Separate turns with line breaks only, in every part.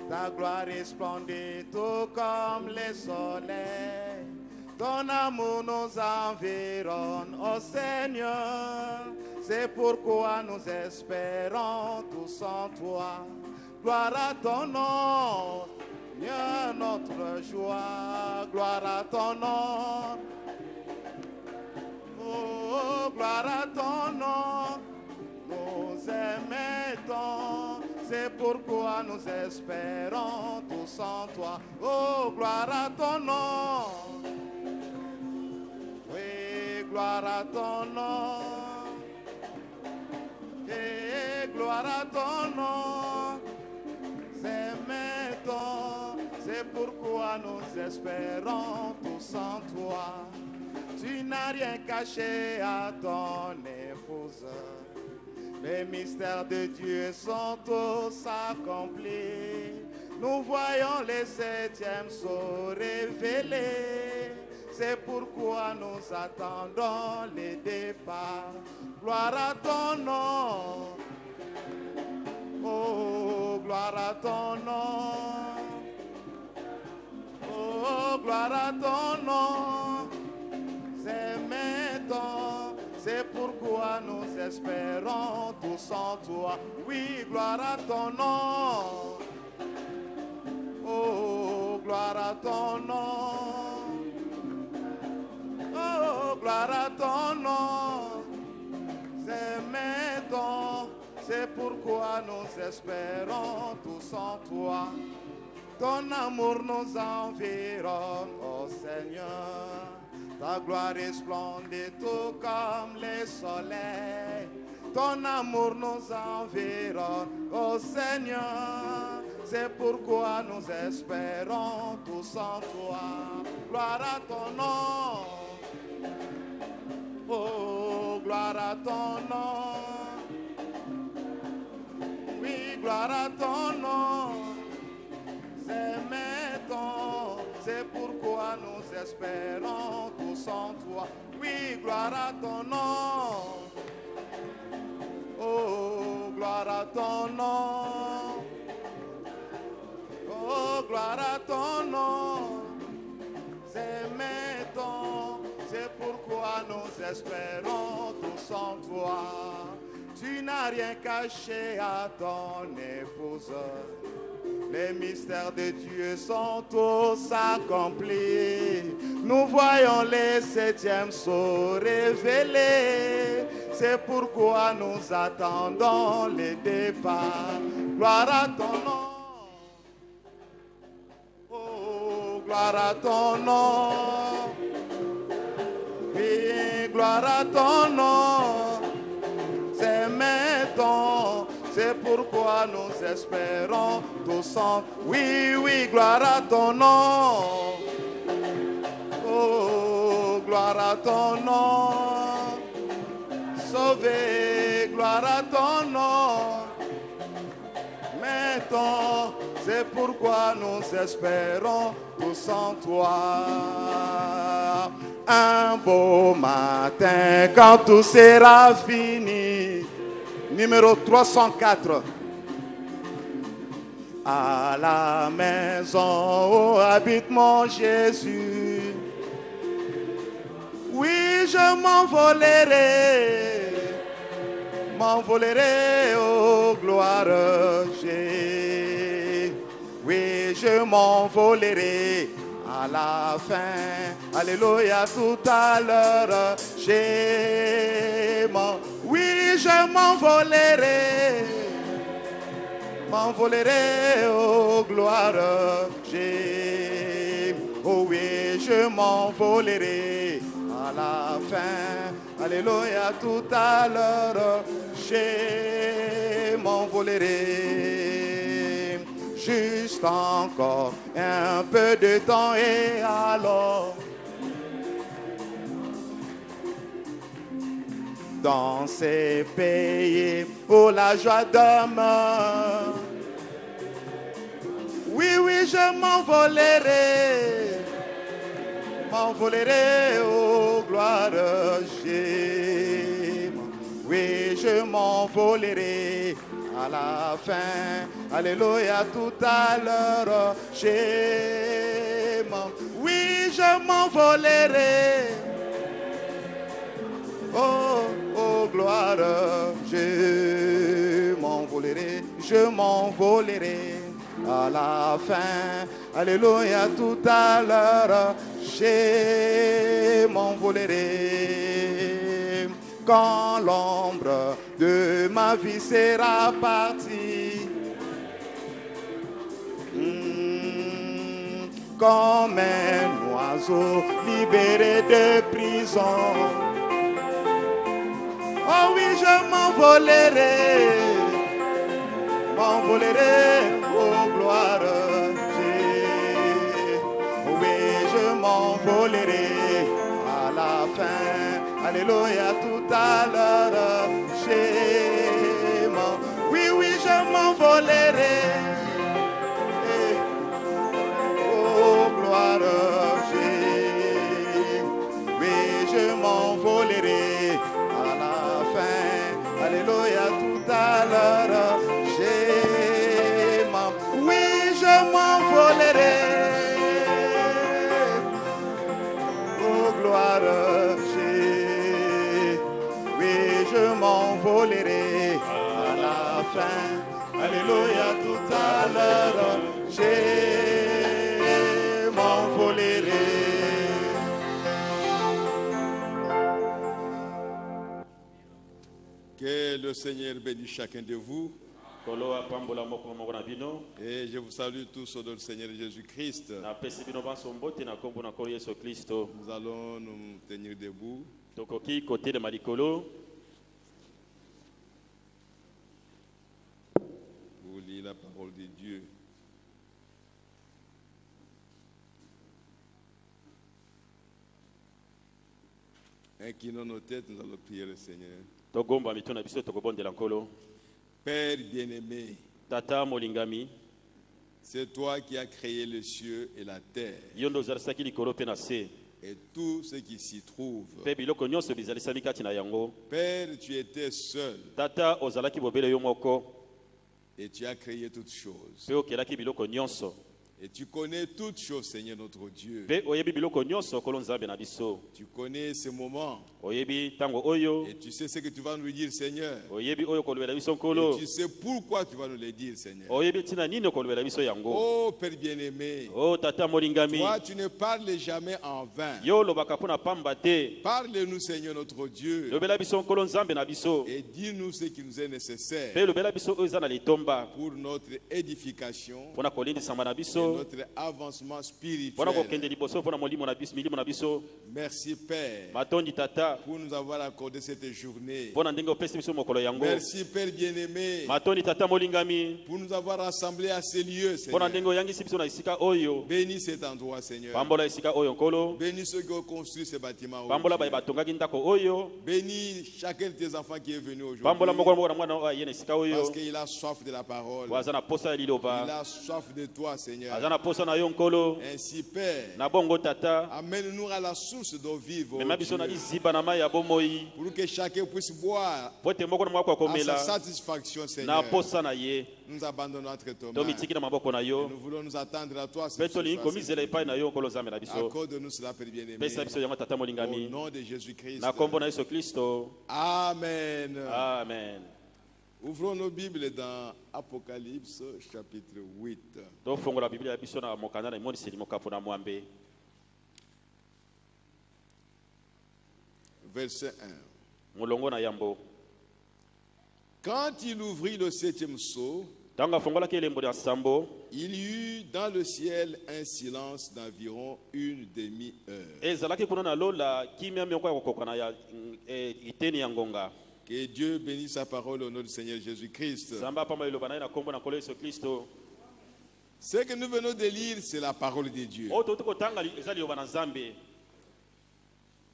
Ta gloire est splendide, tout comme les soleils. Ton amour nous environne, ô Seigneur. C'est pourquoi nous espérons tous en toi. Gloire à ton nom, Seigneur, notre joie. Gloire à ton nom. Oh, gloire à ton nom. Nous aimons, c'est pourquoi nous espérons tous en toi. Oh, gloire à ton nom. Oui, gloire à ton nom. Et gloire à ton nom. C'est pourquoi nous espérons tous en toi. Tu n'as rien caché à ton épouse. Les mystères de Dieu sont tous accomplis. Nous voyons les septièmes se révéler. C'est pourquoi nous attendons les départs. Gloire à ton nom. Oh, gloire à ton nom. Oh, gloire à ton nom. C'est pourquoi nous espérons tous en toi. Oui, gloire à ton nom. Oh, gloire à ton nom. Oh, gloire à ton nom. C'est pourquoi nous espérons tous en toi. Ton amour nous environne, ô Seigneur. Ta gloire est splendide, tout comme les soleils. Ton amour nous environne, ô Seigneur. C'est pourquoi nous espérons tous en toi. Gloire à ton nom. Oh, gloire à ton nom. Oui, gloire à ton nom. C'est pourquoi nous espérons tous en toi. Oui, gloire à ton nom. Oh, gloire à ton nom. Oh, gloire à ton nom. C'est pourquoi nous espérons tous en toi. Tu n'as rien caché à ton épouse. Les mystères de Dieu sont tous accomplis. Nous voyons les septièmes se révéler. C'est pourquoi nous attendons les départs. Gloire à ton nom. Oh, gloire à ton nom. Oui, gloire à ton nom. C'est pourquoi nous espérons tous en... Oui, oui, gloire à ton nom. Oh, gloire à ton nom. Sauvé, gloire à ton nom. C'est pourquoi nous espérons tous en toi. Un beau matin, quand tout sera fini. Numéro 304. À la maison où habite mon Jésus. Oui, je m'envolerai, oh gloire. Oui, je m'envolerai à la fin. Alléluia, tout à l'heure. Oui, je m'envolerai, oh gloire. Oh oui, je m'envolerai à la fin. Alléluia, tout à l'heure. Je m'envolerai. Juste encore un peu de temps et alors dans ces pays où la joie demeure. Oui, oui, je m'envolerai, oh gloire. Oui, je m'envolerai à la fin. Alléluia, tout à l'heure, oui, je m'envolerai. Oh, oh, gloire, je m'envolerai à la fin. Alléluia, tout à l'heure, je m'envolerai. Quand l'ombre de ma vie sera partie, comme un oiseau libéré de prison. Oh oui, je m'envolerai, oh gloire. Oui, je m'envolerai à la fin. Alléluia, tout à l'heure. Oui, oui, je m'envolerai. Oh gloire, oui, je m'envolerai à la fin. Alléluia, tout à l'heure. Oui, je m'envolerai. Oh gloire, oui, je m'envolerai à la fin. Alléluia, tout à l'heure.
Que le Seigneur bénisse chacun de vous. Et je vous salue tous au nom du Seigneur Jésus-Christ. Nous allons nous tenir debout. Pour lire la parole de Dieu. Inclinons nos têtes, nous allons prier le Seigneur. Père bien-aimé, c'est toi qui as créé les cieux et la terre et tout ce qui s'y trouve. Père, tu étais seul et tu as créé toutes choses. Et tu connais toutes choses, Seigneur notre Dieu. Tu connais ce moment. Et tu sais ce que tu vas nous dire, Seigneur. Et tu sais pourquoi tu vas nous le dire, Seigneur. Oh Père bien-aimé, toi tu ne parles jamais en vain. Parle-nous, Seigneur notre Dieu, et dis-nous ce qui nous est nécessaire pour notre édification et notre avancement spirituel. Merci Père pour nous avoir accordé cette journée. Merci Père bien-aimé pour nous avoir rassemblés à ces lieux, Seigneur. Bénis cet endroit, Seigneur. Bénis ceux qui ont construit ce bâtiment. Bénis chacun de tes enfants qui est venu aujourd'hui, parce qu'il a soif de la parole. Il a soif de toi, Seigneur. Ainsi, Père, amène-nous à la source d'eau vive, oh Dieu, pour que chacun puisse boire à sa satisfaction, Seigneur. Nous abandonnons entre tes mains. Nous voulons nous attendre à toi. Accorde-nous cela, Père bien-aimé. Au nom de Jésus-Christ. Amen.
Amen.
Ouvrons nos Bibles dans Apocalypse chapitre 8. Verset 1. Quand il ouvrit le septième sceau, il y eut dans le ciel un silence d'environ une demi-heure. Que Dieu bénisse sa parole au nom du Seigneur Jésus-Christ. Ce que nous venons de lire, c'est la parole de Dieu.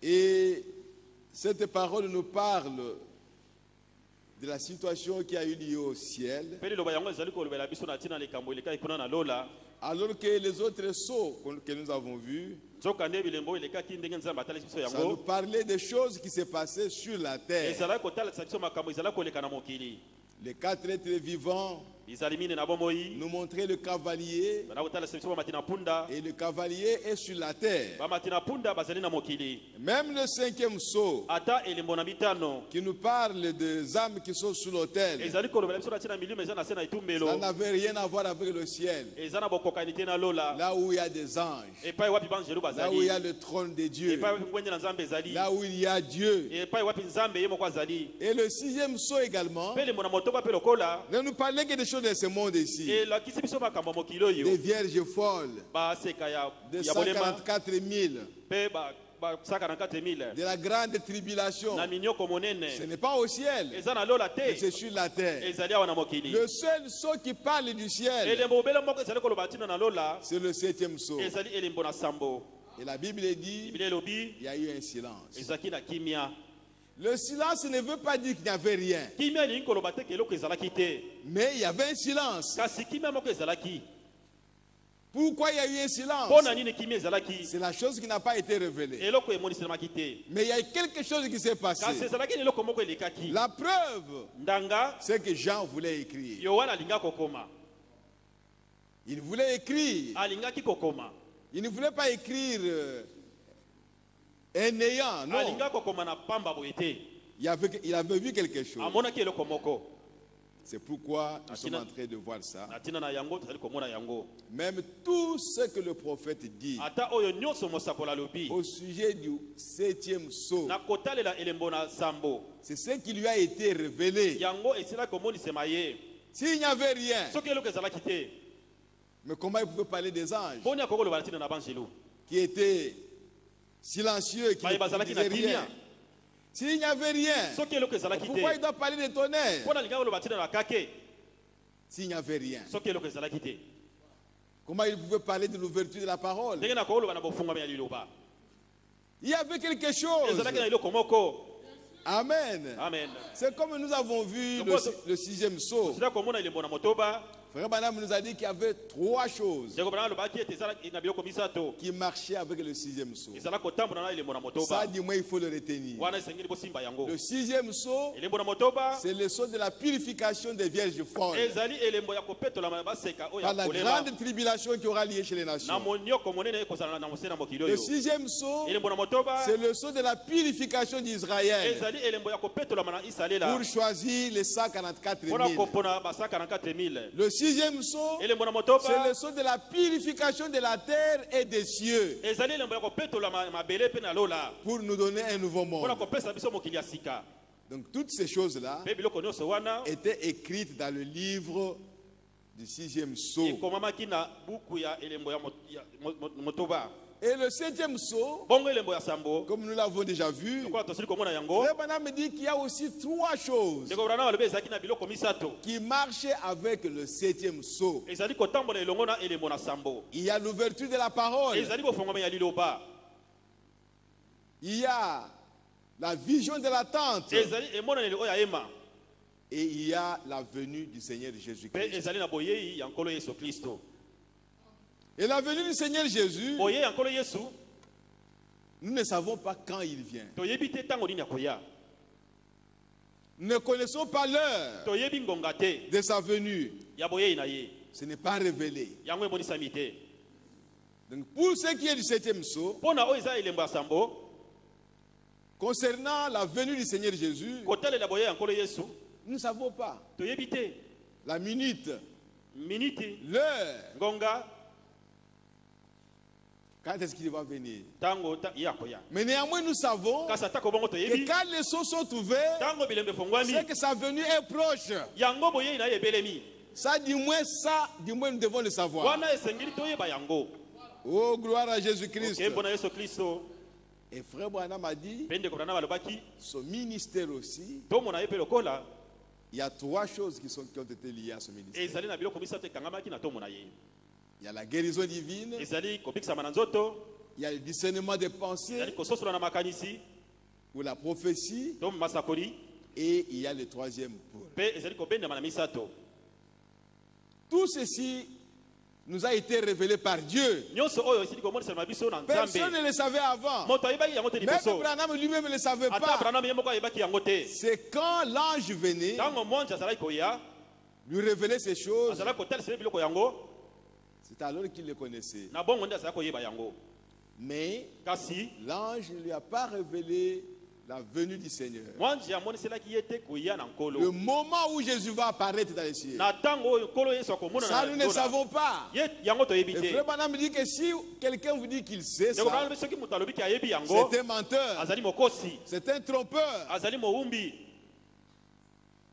Et cette parole nous parle de la situation qui a eu lieu au ciel, alors que les autres sceaux que nous avons vus, ça nous parlait des choses qui se passaient sur la terre. Les quatre êtres vivants
nous montrer le cavalier, et le cavalier est sur la terre. Même le 5e sceau, qui nous parle des âmes qui sont sous l'autel, ça n'avait rien à voir avec le ciel. Là où il y a des anges, là où il y a le trône de Dieu, là où il y a Dieu. Et le 6e sceau également ne nous parlait que des choses de ce monde ici. Des vierges folles, de 144 000, de la grande tribulation. Ce n'est pas au ciel, mais c'est sur la terre. Le seul sceau qui parle du ciel, c'est le 7e sceau. Et la Bible dit, il y a eu un silence. Le silence ne veut pas dire qu'il n'y avait rien, mais il y avait un silence. Pourquoi il y a eu un silence? C'est la chose qui n'a pas été révélée. Mais il y a quelque chose qui s'est passé. La preuve, c'est que Jean voulait écrire. Il voulait écrire. Il ne voulait pas écrire un néant, non. Il avait vu quelque chose. C'est pourquoi nous sommes en train de voir ça. Même tout ce que le prophète dit au sujet du 7e sceau, c'est ce qui lui a été révélé. S'il n'y avait rien, mais comment il pouvait parler des anges qui étaient silencieux, qui ne disaient rien? S'il n'y avait rien, pourquoi il doit parler des tonnerres? S'il n'y avait rien, comment il pouvait parler de l'ouverture de la parole? Il y avait quelque chose. Amen. C'est comme nous avons vu le 6e sceau. Frère Branham nous a dit qu'il y avait 3 choses qui marchaient avec le 6e sceau. Ça, du moins, il faut le retenir. Le 6e sceau, c'est le sceau de la purification des vierges folles par la grande tribulation qui aura lieu chez les nations. Le 6e sceau, c'est le sceau de la purification d'Israël pour choisir les 144 000. Le 6e sceau, c'est le sceau de la purification de la terre et des cieux pour nous donner un nouveau monde. Donc toutes ces choses-là étaient écrites dans le livre du 6e sceau. Et le 7e sceau, comme nous l'avons déjà vu, Frère Branham me dit qu'il y a aussi 3 choses qui marchaient avec le 7e sceau. Il y a l'ouverture de la parole. Il y a la vision de la tente. Et il y a la venue du Seigneur Jésus-Christ. Et la venue du Seigneur Jésus, nous ne savons pas quand il vient. Nous ne connaissons pas l'heure de sa venue. Ce n'est pas révélé. Donc pour ce qui est du 7e sceau, concernant la venue du Seigneur Jésus, nous ne savons pas la minute, l'heure, quand est-ce qu'il va venir. Mais néanmoins nous savons que quand les sceaux sont ouverts, c'est que sa venue est proche. Ça du moins nous devons le savoir. Oh, gloire à Jésus-Christ. Et Frère Branham a dit, son ministère aussi, il y a 3 choses qui ont été liées à ce ministère. Il y a la guérison divine, il y a le discernement des pensées, ou la prophétie, et il y a le 3e pôle. Tout ceci nous a été révélé par Dieu. Personne ne le savait avant. Même Branham lui-même ne le savait pas. C'est quand l'ange venait, lui révéler ces choses, c'est alors qu'il les connaissait. Mais l'ange ne lui a pas révélé la venue du Seigneur. Le moment où Jésus va apparaître dans les cieux, ça nous ne savons pas. Et Frère Branham me dit que si quelqu'un vous dit qu'il sait ça, c'est un menteur, c'est un trompeur.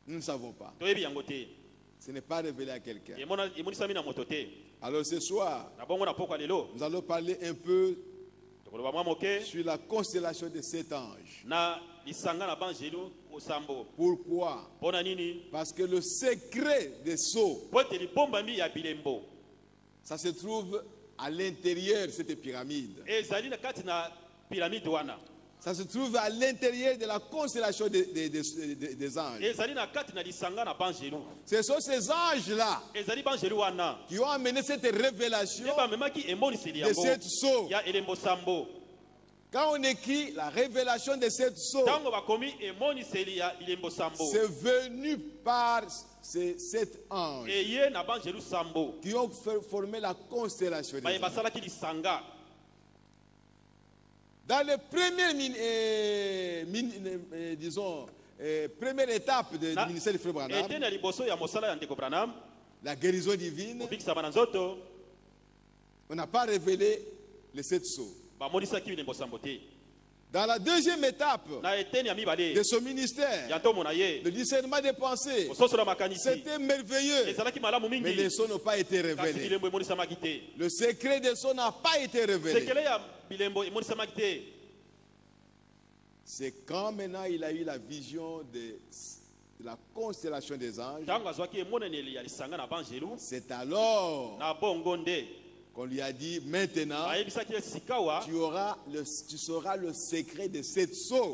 Nous ne savons pas. Ce n'est pas révélé à quelqu'un. Alors ce soir, nous allons parler un peu sur la constellation de 7 anges. Pourquoi? Parce que le secret des sceaux, ça se trouve à l'intérieur de cette pyramide. Ça se trouve à l'intérieur de la constellation des anges. Ce sont ces anges-là qui ont amené cette révélation de cette sceaux. Quand on écrit la révélation de cette sceaux, c'est venu par ces 7 anges qui ont formé la constellation des anges. Dans les premières, première étape du ministère de Frère Branham, la guérison divine, on n'a pas révélé les 7 sceaux. Dans la deuxième étape de son ministère, le discernement des pensées, c'était merveilleux, mais les sceaux n'ont pas été révélés. Le secret des sceaux n'a pas été révélé. C'est quand maintenant il a eu la vision de la constellation des anges, c'est alors qu'on lui a dit, maintenant, tu sauras le secret de cette sceaux.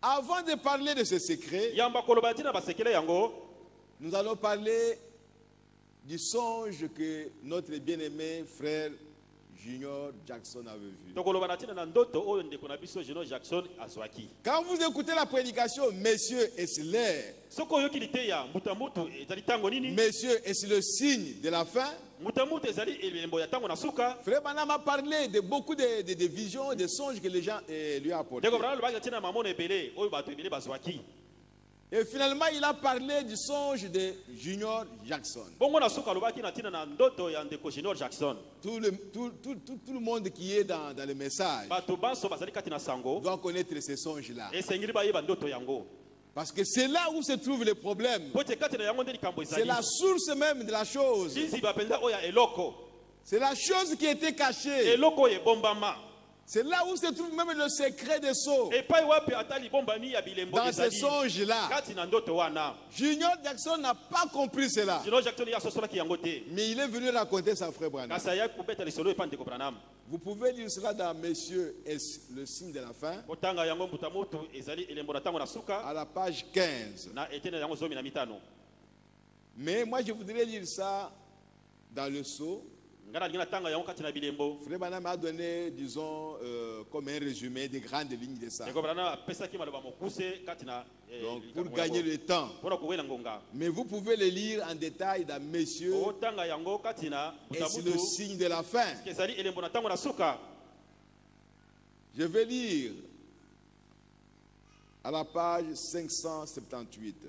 Avant de parler de ce secret, nous allons parler du songe que notre bien-aimé frère Junior Jackson avait vu. Quand vous écoutez la prédication, Messieurs, est-ce l'air? Messieurs, est-ce le signe de la fin? Frère Branham a parlé de beaucoup de visions et de songes que les gens lui ont apportés. Et finalement, il a parlé du songe de Junior Jackson. Tout le monde qui est dans le message doit connaître ces songes-là. Parce que c'est là où se trouve le problème. C'est la source même de la chose. C'est la chose qui était cachée. C'est là où se trouve même le secret des sceaux. Dans ce songe-là, Junior Jackson n'a pas compris cela. Mais il est venu raconter sa frère Branham. Vous pouvez lire cela dans Messieurs, est le signe de la fin, à la page 15. Mais moi je voudrais lire ça dans le sceau. Frère Branham a donné, disons, comme un résumé des grandes lignes de ça. Donc, pour gagner le temps. Mais vous pouvez le lire en détail dans Messieurs, et c'est le signe de la fin. Je vais lire à la page 578.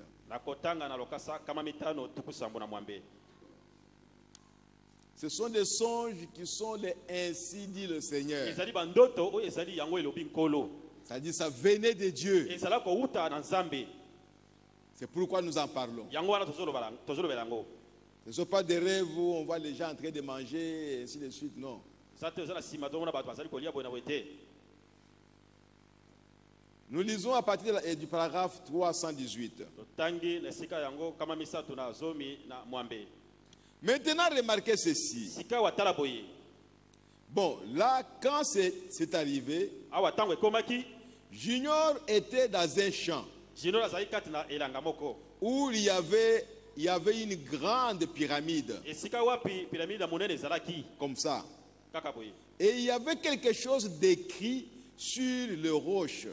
Ce sont des songes qui sont les ainsi dit le Seigneur. C'est-à-dire ça venait de Dieu. C'est pourquoi nous en parlons. Ce ne sont pas des rêves où on voit les gens en train de manger et ainsi de suite, non. Nous lisons à partir du paragraphe 318. Maintenant, remarquez ceci. Bon, là, quand c'est arrivé, Junior était dans un champ où il y avait une grande pyramide. Comme ça. Et il y avait quelque chose d'écrit sur le roche.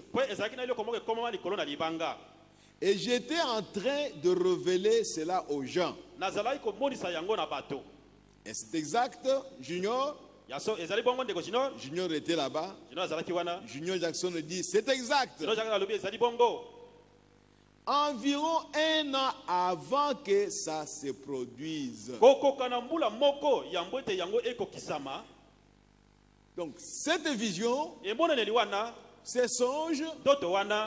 Et j'étais en train de révéler cela aux gens. Et c'est exact, Junior. Junior était là-bas. Junior Jackson dit, c'est exact. Environ 1 an avant que ça se produise. Donc cette vision, ces songes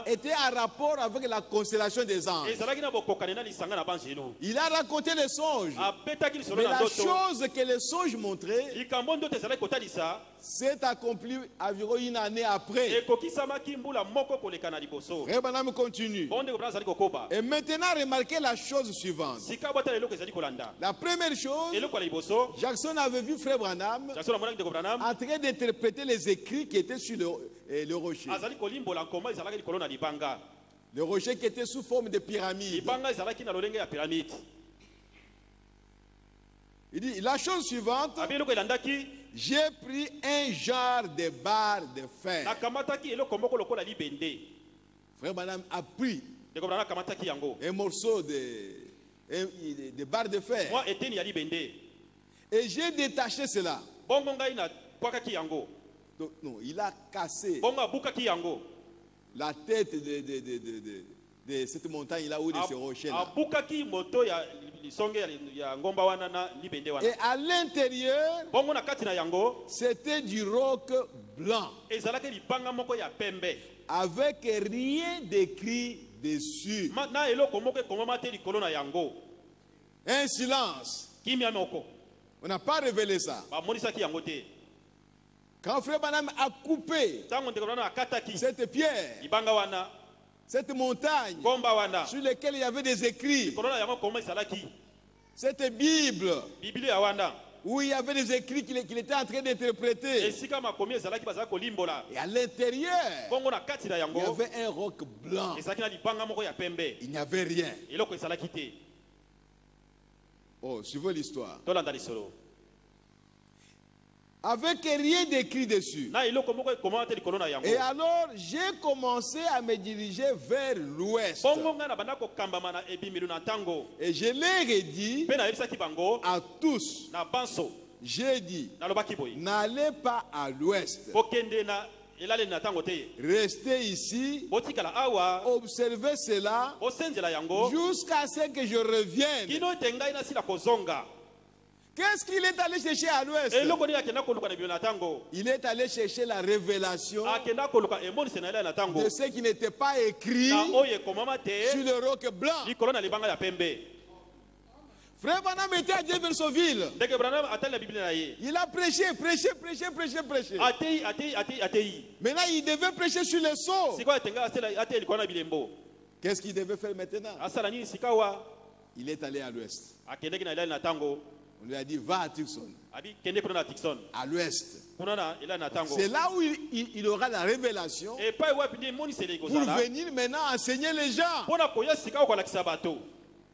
étaient en rapport avec la constellation des anges. Il a raconté les songes. Mais la chose que les songes montraient s'est accomplie environ 1 année après. Frère Branham continue. Et maintenant, remarquez la chose suivante. La première chose, Jackson avait vu Frère Branham en train d'interpréter les écrits qui étaient sur le rocher. Le rocher qui était sous forme de pyramide. Il dit, la chose suivante, j'ai pris un genre de barre de fer. Frère Branham a pris un morceau de barre de fer. Et j'ai détaché cela. Donc, non, il a cassé la tête de cette montagne là où de ce rocher là. Et à l'intérieur, c'était du roc blanc avec rien d'écrit dessus. Un silence. On n'a pas révélé ça. Quand Frère Branham a coupé cette pierre, cette montagne sur laquelle il y avait des écrits, cette Bible où il y avait des écrits qu'il était en train d'interpréter, et à l'intérieur il y avait un roc blanc, il n'y avait rien. Oh, suivez l'histoire. Avec rien d'écrit dessus. Et alors, j'ai commencé à me diriger vers l'ouest. Et je leur ai dit à tous, j'ai dit, n'allez pas à l'ouest. Restez ici, observez cela jusqu'à ce que je revienne. Qu'est-ce qu'il est allé chercher à l'ouest? Il est allé chercher la révélation de ce qui n'était pas écrit sur le roc blanc. Frère Branham était à Jeffersonville. Il a prêché. Maintenant, il devait prêcher sur les sceaux. Qu'est-ce qu'il devait faire maintenant? Il est allé à l'ouest. On lui a dit, va à Tucson, à l'ouest. C'est là où il aura la révélation pour venir maintenant enseigner les gens.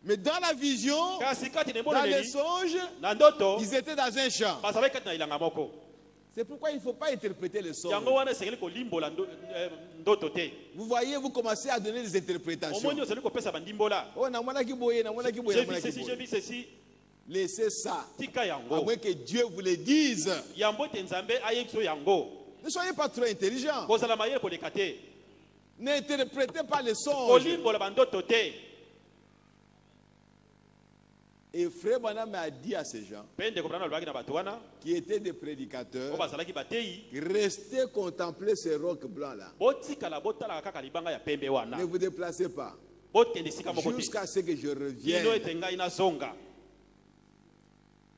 Mais dans la vision, dans les songes, ils étaient dans un champ. C'est pourquoi il ne faut pas interpréter les songes. Vous voyez, vous commencez à donner des interprétations. Oh, j'ai vu ceci. Laissez ça. À moins que Dieu vous le dise. Ne soyez pas trop intelligents. N'interprétez pas les songes. Et Frère Branham a dit à ces gens qui étaient des prédicateurs, restez contempler ces rocs blancs là. Ne vous déplacez pas jusqu'à ce que je revienne.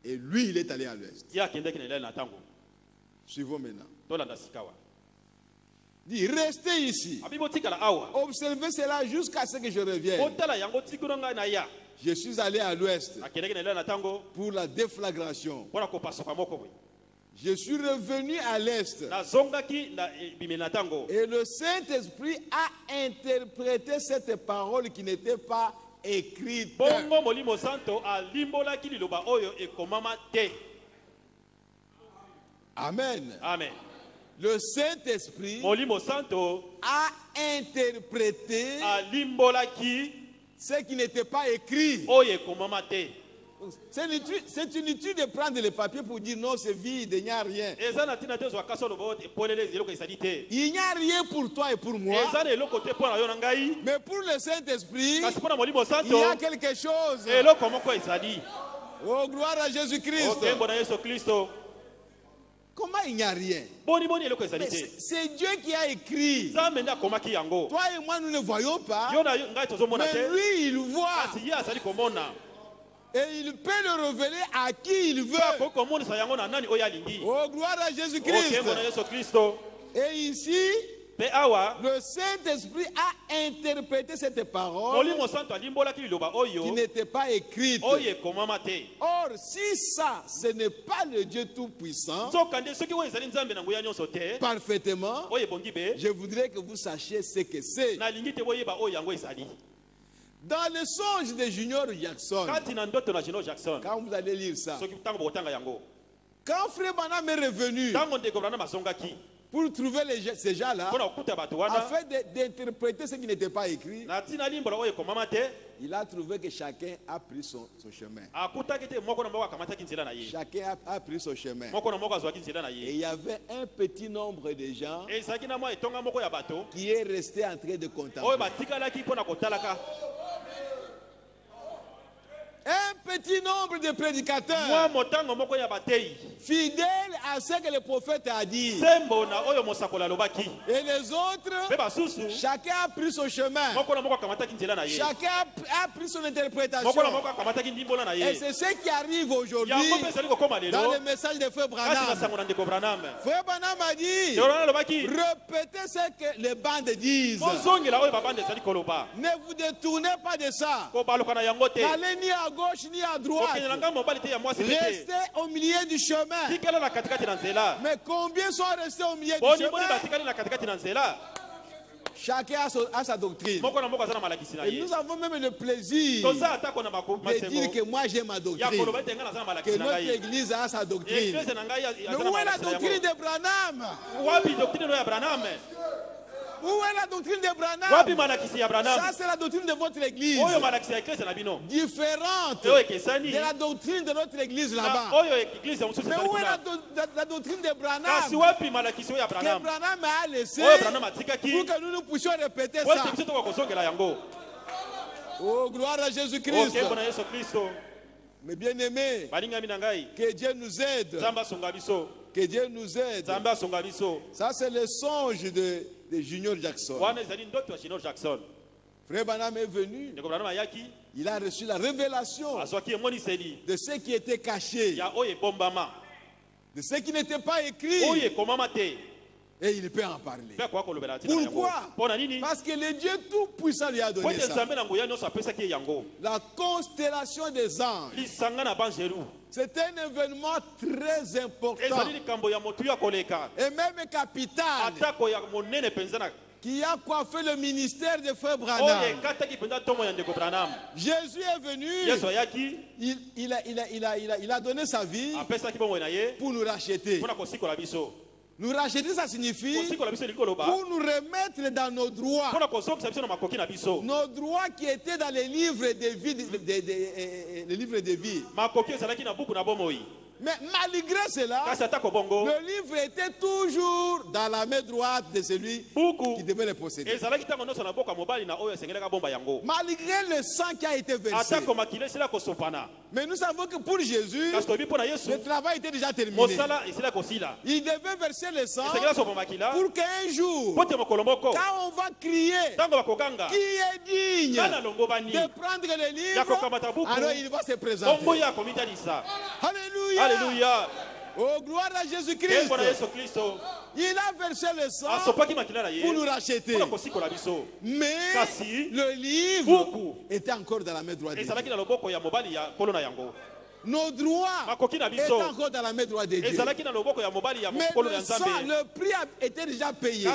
Et lui, il est allé à l'ouest. Suivons maintenant. Il dit, restez ici. Observez cela jusqu'à ce que je revienne. Je suis allé à l'ouest pour la déflagration. Je suis revenu à l'est. Et le Saint-Esprit a interprété cette parole qui n'était pas écrite.
Amen.
Amen. le Saint-Esprit a interprété ce qui n'était pas écrit. C'est inutile de prendre le papier pour dire non, c'est vide, il n'y a rien. Il n'y a rien pour toi et pour moi. Mais pour le Saint-Esprit, il y a quelque chose. Oh, gloire à Jésus-Christ. Comment il n'y a rien? C'est Dieu qui a écrit. Toi et moi, nous ne voyons pas. Mais lui, il voit. Et il peut le révéler à qui il veut. Oh, gloire à Jésus-Christ. Et ici, le Saint-Esprit a interprété cette parole qui n'était pas écrite. Or, si ça, ce n'est pas le Dieu Tout-Puissant, parfaitement, je voudrais que vous sachiez ce que c'est. Dans le songe de Junior Jackson, quand vous allez lire ça, quand Frère Branham est revenu pour trouver ces gens-là, afin d'interpréter ce qui n'était pas écrit, il a trouvé que chacun a pris son chemin. Chacun a pris son chemin. Et il y avait un petit nombre de gens qui est resté en train de contempler. Un petit nombre de prédicateurs fidèles à ce que le prophète a dit. Et les autres, chacun a pris son chemin. Chacun a pris son interprétation. Et c'est ce qui arrive aujourd'hui dans le message de Frère Branham. Frère Branham a dit, répétez ce que les bandes disent. Ne vous détournez pas de ça. N'allez ni à gauche ni à droite. Restez au milieu du chemin. Mais combien sont restés au milieu du chemin? Chacun a sa doctrine. Et nous avons même le plaisir de dire que moi j'ai ma doctrine, que notre église a sa doctrine. Mais où est la doctrine de Branham? Où est la doctrine de Branham? Ça, c'est la doctrine de votre église. Différente de la doctrine de notre église là-bas. Mais où est la doctrine de Branham? Que Branham a laissé pour que nous puissions répéter ça. Oh, gloire à Jésus-Christ. Mais bien aimé, que Dieu nous aide. Que Dieu nous aide. Ça, c'est le songe de Junior Jackson. Frère Branham est venu. Il a reçu la révélation de ce qui était caché, de ce qui n'était pas écrit. Et il peut en parler. Pourquoi? Parce que le Dieu Tout-Puissant lui a donné ça. La constellation des anges, c'est un événement très important et même capital qui a coiffé le ministère de Frère Branham. Jésus est venu, il a donné sa vie pour nous racheter. Nous racheter, ça signifie pour nous remettre dans nos droits. Nos droits qui étaient dans les livres de vie. Les livres de vie. Mais malgré cela, le livre était toujours dans la main droite de celui qui devait le posséder. Malgré le sang qui a été versé. Mais nous savons que pour Jésus, le travail était déjà terminé. Il devait verser le sang pour qu'un jour, quand on va crier, qui est digne de prendre le livre, alors il va se présenter. Alléluia.
Alléluia.
Oh, gloire à Jésus-Christ. Il a versé le sang pour nous racheter. Mais le livre était encore dans la main droite.
nos droits étaient encore dans la main droite de Dieu. Mais le sang, le prix était déjà payé.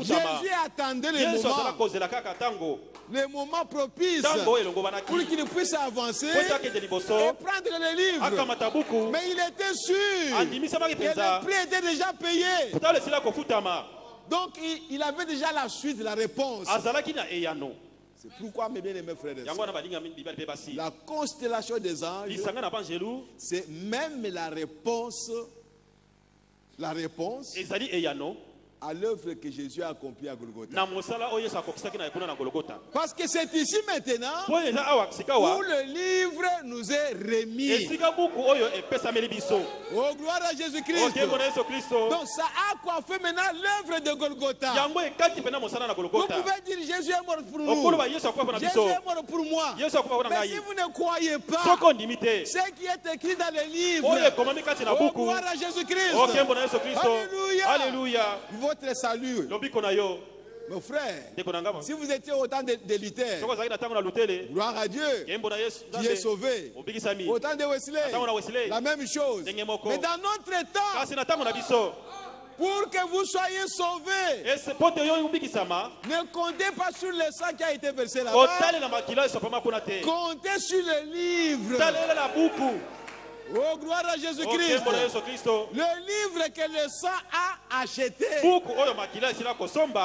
Jésus attendait le moment propice pour qu'il puisse avancer et prendre le livre. Mais il était sûr que le prix était déjà payé. Donc il avait déjà la suite, la réponse. C'est pourquoi, mes bien-aimés frères et sœurs, la constellation des anges, c'est même la réponse à l'œuvre que Jésus a accomplie à Golgotha. Parce que c'est ici maintenant où le livre nous est remis. Oh, gloire à Jésus-Christ. Donc ça a coiffé maintenant l'œuvre de Golgotha. Vous pouvez dire Jésus est mort pour nous. Jésus est mort pour moi. Mais si vous ne croyez pas ce qui est écrit dans le livre, oh, gloire à Jésus-Christ. Alléluia. Votre salut. Mon frère, si vous étiez autant d'élitaires, gloire à Dieu, qui est sauvé. Autant de Wesley, la même chose. Mais dans notre temps, pour que vous soyez sauvés, ne comptez pas sur le sang qui a été versé là-bas. Comptez sur le livre. Oh, gloire à Jésus-Christ. Le livre que le sang a acheté.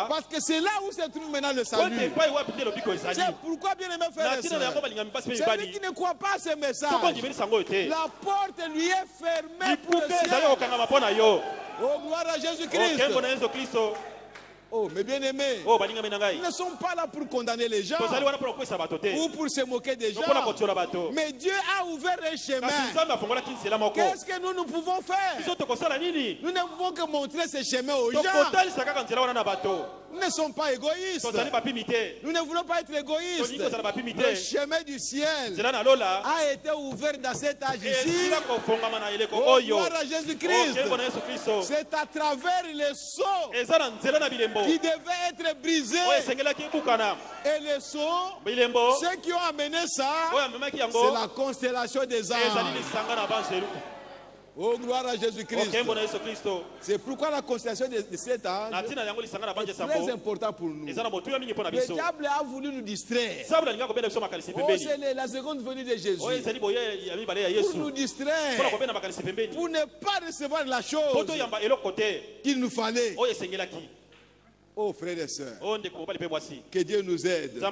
Parce que c'est là où se trouve maintenant le salut. C'est pourquoi, bien aimé frère et sœur, celui qui ne croit pas à ce message, la porte lui est fermée pour le ciel. Oh, gloire à Jésus-Christ. Oh, mes bien-aimés, ils ne sont pas là pour condamner les gens ou pour se moquer des gens. Mais Dieu a ouvert un chemin. Qu'est-ce que nous pouvons faire? Nous ne pouvons que montrer ce chemin aux gens. Nous ne sommes pas égoïstes. Nous ne voulons pas être égoïstes. Le chemin du ciel a été ouvert dans cet âge ici. Oh, gloire à Jésus-Christ. C'est à travers les sceaux qui devait être brisé. Et les sceaux, ceux qui ont amené ça, c'est la constellation des anges. Oh, gloire à Jésus-Christ. C'est pourquoi la constellation de cet ange est très important pour nous. Le diable a voulu nous distraire. Oh, c'est la seconde venue de Jésus. Pour nous distraire. Pour ne pas recevoir la chose qu'il nous fallait. Oh, frères et sœurs, que Dieu nous aide.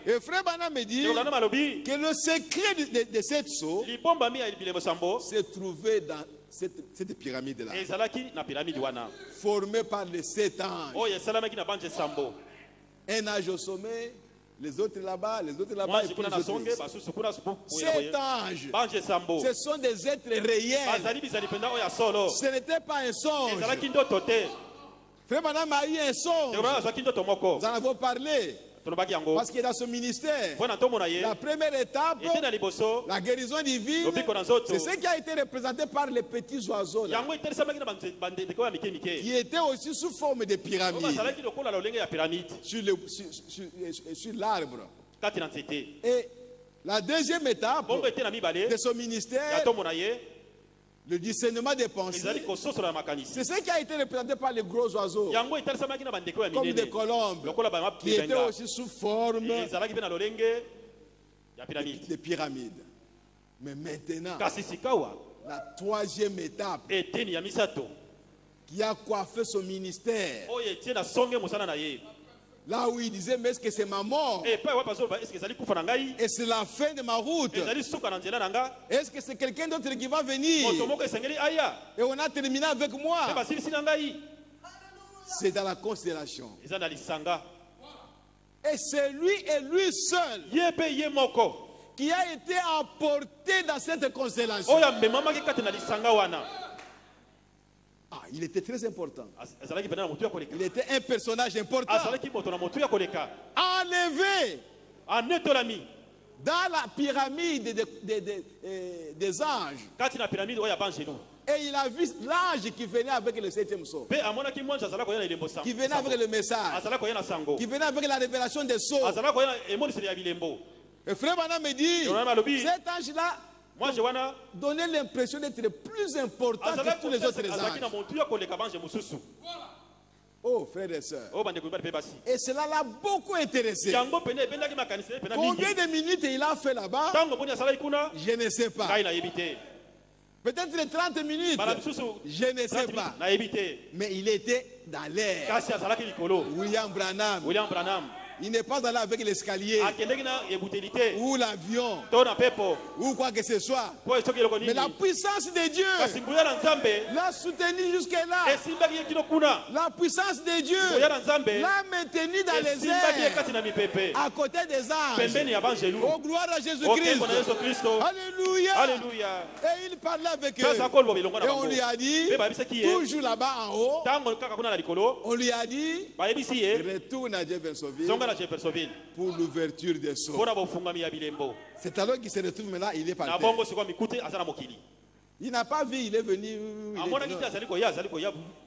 Et frère Bana me dit que le secret de cette sceau se trouvait dans cette pyramide-là, formée par les 7 anges. Un ange au sommet, les autres là-bas, et puis les autres. 7 anges, ce sont des êtres réels. Ce n'était pas un songe. Frère Madame a eu un songe. Nous en avons parlé. Parce que dans ce ministère, la première étape, la guérison divine, c'est ce qui a été représenté par les petits oiseaux là, qui étaient aussi sous forme de pyramide sur l'arbre. Et la deuxième étape de ce ministère, le discernement des pensées, c'est ce qui a été représenté par les gros oiseaux, comme des colombes, qui étaient aussi sous forme de pyramides. Mais maintenant, la troisième étape qui a coiffé son ministère, là où il disait, mais est-ce que c'est ma mort? Et c'est la fin de ma route. Est-ce que c'est quelqu'un d'autre qui va venir? Et on a terminé avec moi. C'est dans la considération. Et c'est lui et lui seul qui a été emporté dans cette constellation. Ah, il était très important. Il était un personnage important. Enlevé dans la pyramide des anges. Et il a vu l'ange qui venait avec le 7e sceau, qui venait avec le message, qui venait avec la révélation des sceaux. Et frère Bana me dit, cet ange-là donnait l'impression d'être plus important que tous les autres anges. Oh, frères et sœurs. Et cela l'a beaucoup intéressé. Combien de minutes il a fait là-bas? Je ne sais pas. Peut-être les 30 minutes. Je ne sais pas. Mais il était dans l'air. William Branham. Il n'est pas allé avec l'escalier ou l'avion ou quoi que ce soit. Mais la puissance de Dieu l'a soutenu jusque-là. La puissance de Dieu l'a maintenu dans les airs à côté des anges. Oh, gloire à Jésus-Christ. Alléluia. Et il parlait avec eux. Et on lui a dit, toujours là-bas en haut, on lui a dit, retourne à Jeffersonville pour l'ouverture des sceaux. C'est alors qu'il se retrouve maintenant, il est parti. Il n'a pas vu, il est venu.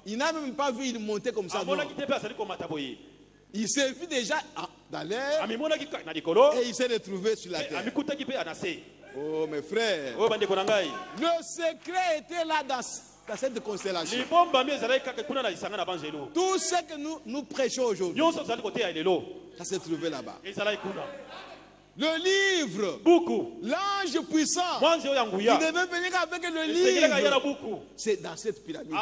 Il n'a même pas vu, il montait comme ça. Il s'est vu déjà dans l'air et il s'est retrouvé sur la terre. Oh mes frères, le secret était là dans cette constellation. Tout ce que nous prêchons aujourd'hui, ça s'est trouvé là-bas. Le livre, l'ange puissant, il devait venir avec le livre. C'est dans cette pyramide.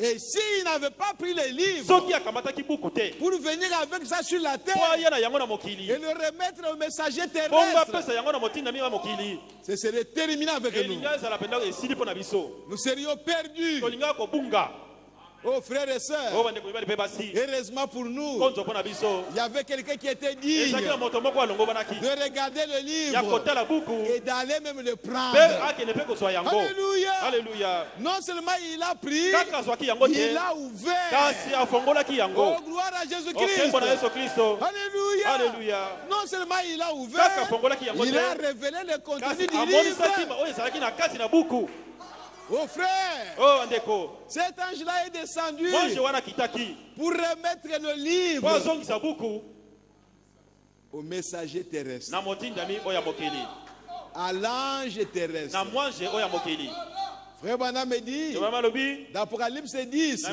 Et s'il n'avait pas pris les livres pour venir avec ça sur la terre et le remettre au messager terrestre, ce serait terminé avec nous. Nous serions perdus. Oh frères et sœurs, heureusement pour nous, il y avait quelqu'un qui était digne de regarder le livre et d'aller même le prendre. Alléluia. Non seulement il a pris, il a ouvert. Oh gloire à Jésus-Christ. Alléluia. Non seulement il a ouvert, il a révélé le contenu du livre. Oh frère, cet ange-là est descendu pour remettre le livre au messager terrestre, à l'ange terrestre. Frère Branham me dit, dans Apocalypse 10,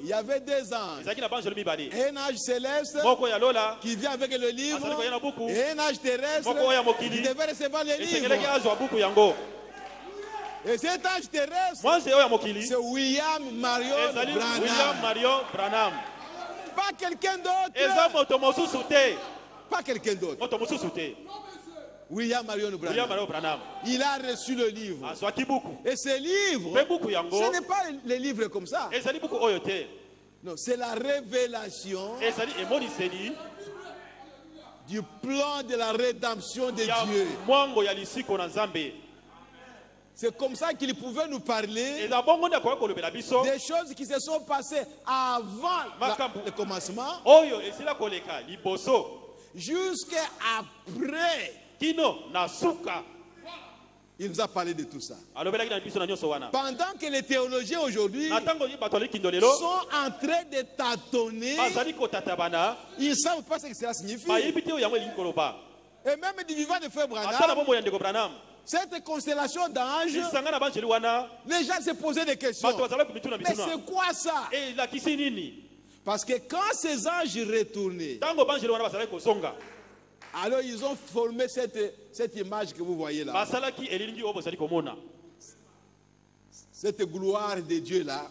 il y avait deux anges. Un ange céleste qui vient avec le livre et un ange terrestre qui devait recevoir le livre. Et cet ange terrestre, c'est William Marion Branham. Pas quelqu'un d'autre. Pas quelqu'un d'autre. William Marion Branham. Il a reçu le livre. Et ce livre, ce n'est pas les livres comme ça. Non, c'est la révélation du plan de la rédemption de Dieu. C'est comme ça qu'il pouvait nous parler des choses qui se sont passées avant le commencement jusqu'à après. Il nous a parlé de tout ça. Pendant que les théologiens aujourd'hui sont en train de tâtonner, ils ne savent pas ce que cela signifie. Et même du vivant de Frère Branham, cette constellation d'anges, les gens se posaient des questions. Mais c'est quoi ça? Parce que quand ces anges retournaient, alors ils ont formé cette image que vous voyez là. Cette gloire de Dieu là.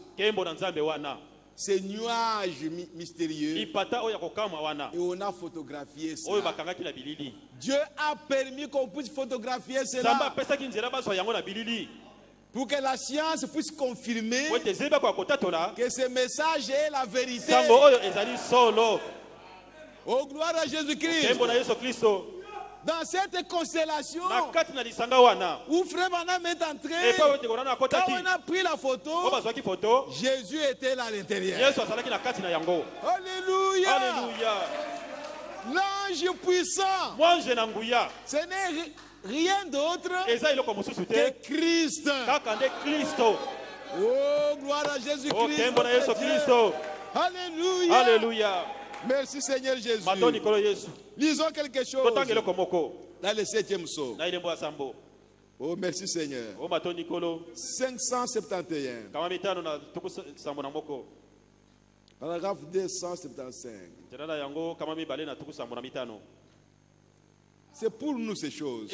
Ces nuages mystérieux. Et on a photographié ça. Dieu a permis qu'on puisse photographier cela pour que la science puisse confirmer que ce message est la vérité. Oh gloire à Jésus-Christ. Dans cette constellation où Frère Branham est entré, quand on a pris la photo, Jésus était là à l'intérieur. Alléluia. L'ange puissant, ce n'est rien d'autre que Christ. Oh, gloire à Jésus-Christ. Alléluia. Merci Seigneur Jésus. Lisons quelque chose
Dans le 7e psaume. Oh, merci Seigneur. 571. Paragraphe 275. C'est pour nous ces choses.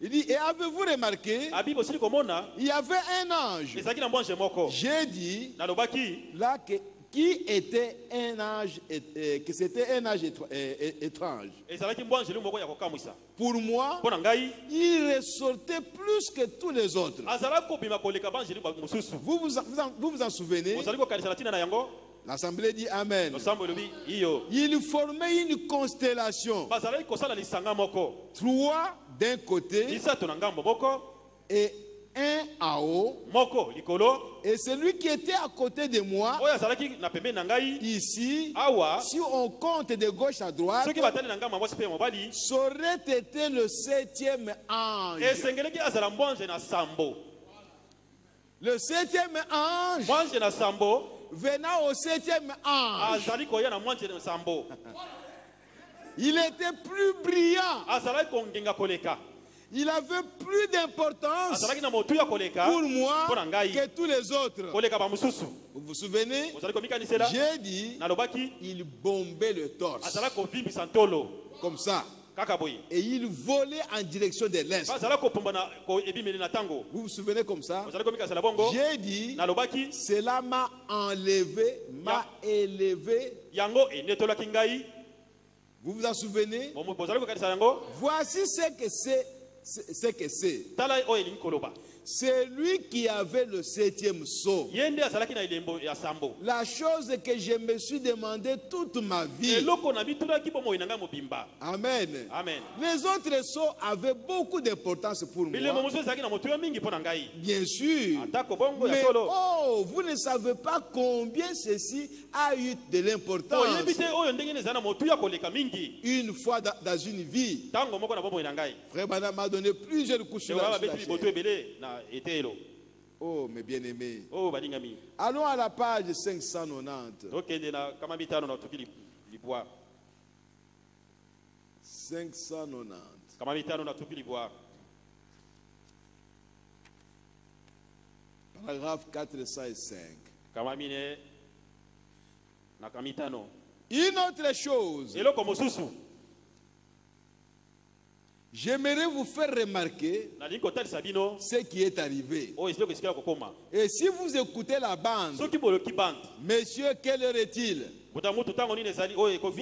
Il dit, et avez-vous remarqué, il y avait un ange. J'ai dit, là, qui était un ange, que c'était un ange étrange. Pour moi, il ressortait plus que tous les autres. Vous vous en souvenez? L'assemblée dit Amen. Il formait une constellation. 3 d'un côté et un en haut. Et celui qui était à côté de moi, ici, si on compte de gauche à droite, ça aurait été le 7e ange. Le 7e ange venant au 7e ange. Il était plus brillant. Il avait plus d'importance pour moi que tous les autres. Vous vous souvenez? J'ai dit, il bombait le torse. Comme ça. Et il volait en direction de l'Est. Vous vous souvenez comme ça? J'ai dit, cela m'a enlevé, m'a élevé. Vous vous en souvenez? Voici ce que c'est. C'est lui qui avait le 7e sceau. La chose que je me suis demandé toute ma vie. Amen. Les autres sceaux avaient beaucoup d'importance pour moi. Bien sûr. Mais oh, vous ne savez pas combien ceci a eu de l'importance. Une fois dans une vie, Frère Madame m'a donné plusieurs couches sur la chair. Oh, mes bien-aimés. Allons à la page 590. 590. Paragraphe 405. Une autre chose. J'aimerais vous faire remarquer ce qui est arrivé. Et si vous écoutez la bande, Monsieur, quelle heure est-il? Vous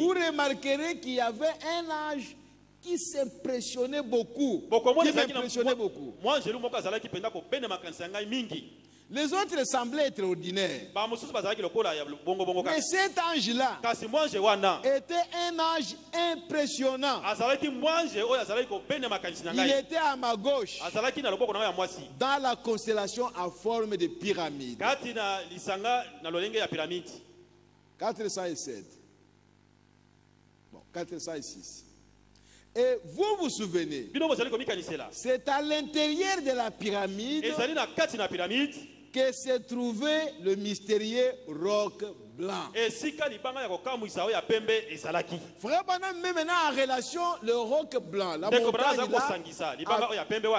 remarquerez qu'il y avait un ange qui s'impressionnait beaucoup. Les autres semblaient être ordinaires. Mais cet ange-là était un ange impressionnant. Il était à ma gauche dans la constellation en forme de pyramide. 407. Bon, 406. Et vous vous souvenez, c'est à l'intérieur de la pyramide que se trouvait le mystérieux roc blanc. Frère Branham met maintenant en relation le roc blanc, la montagne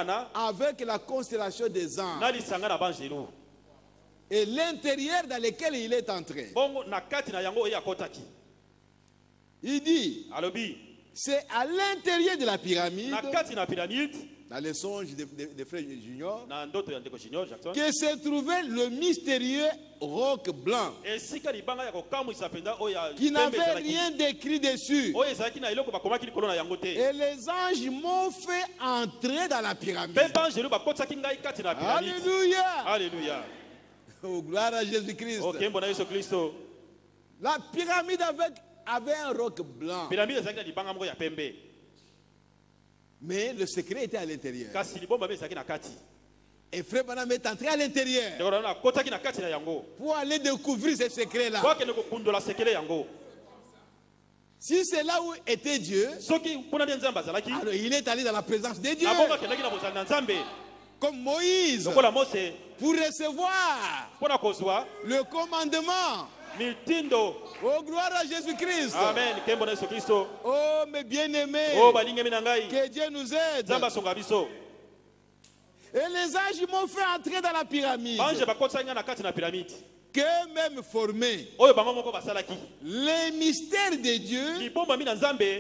là, avec la constellation des anges et l'intérieur dans lequel il est entré. Il dit, c'est à l'intérieur de la pyramide, dans les songes des frères Junior, que se trouvait le mystérieux roc blanc qui n'avait rien d'écrit dessus. Et les anges m'ont fait entrer dans la pyramide. Alléluia.
Alléluia.
Oh, gloire à Jésus-Christ. La pyramide avait un roc blanc. Mais le secret était à l'intérieur. Et Frère Branham est entré à l'intérieur pour aller découvrir ce secret-là. Si c'est là où était Dieu, alors il est allé dans la présence de Dieu. Comme Moïse, pour recevoir le commandement
Mitindo.
Oh, gloire à Jésus-Christ.
Amen.
Oh, mes bien-aimés.
Oh, que
Dieu nous aide. Et les anges m'ont fait entrer dans la pyramide. Qu'eux-mêmes formés. Les mystères de Dieu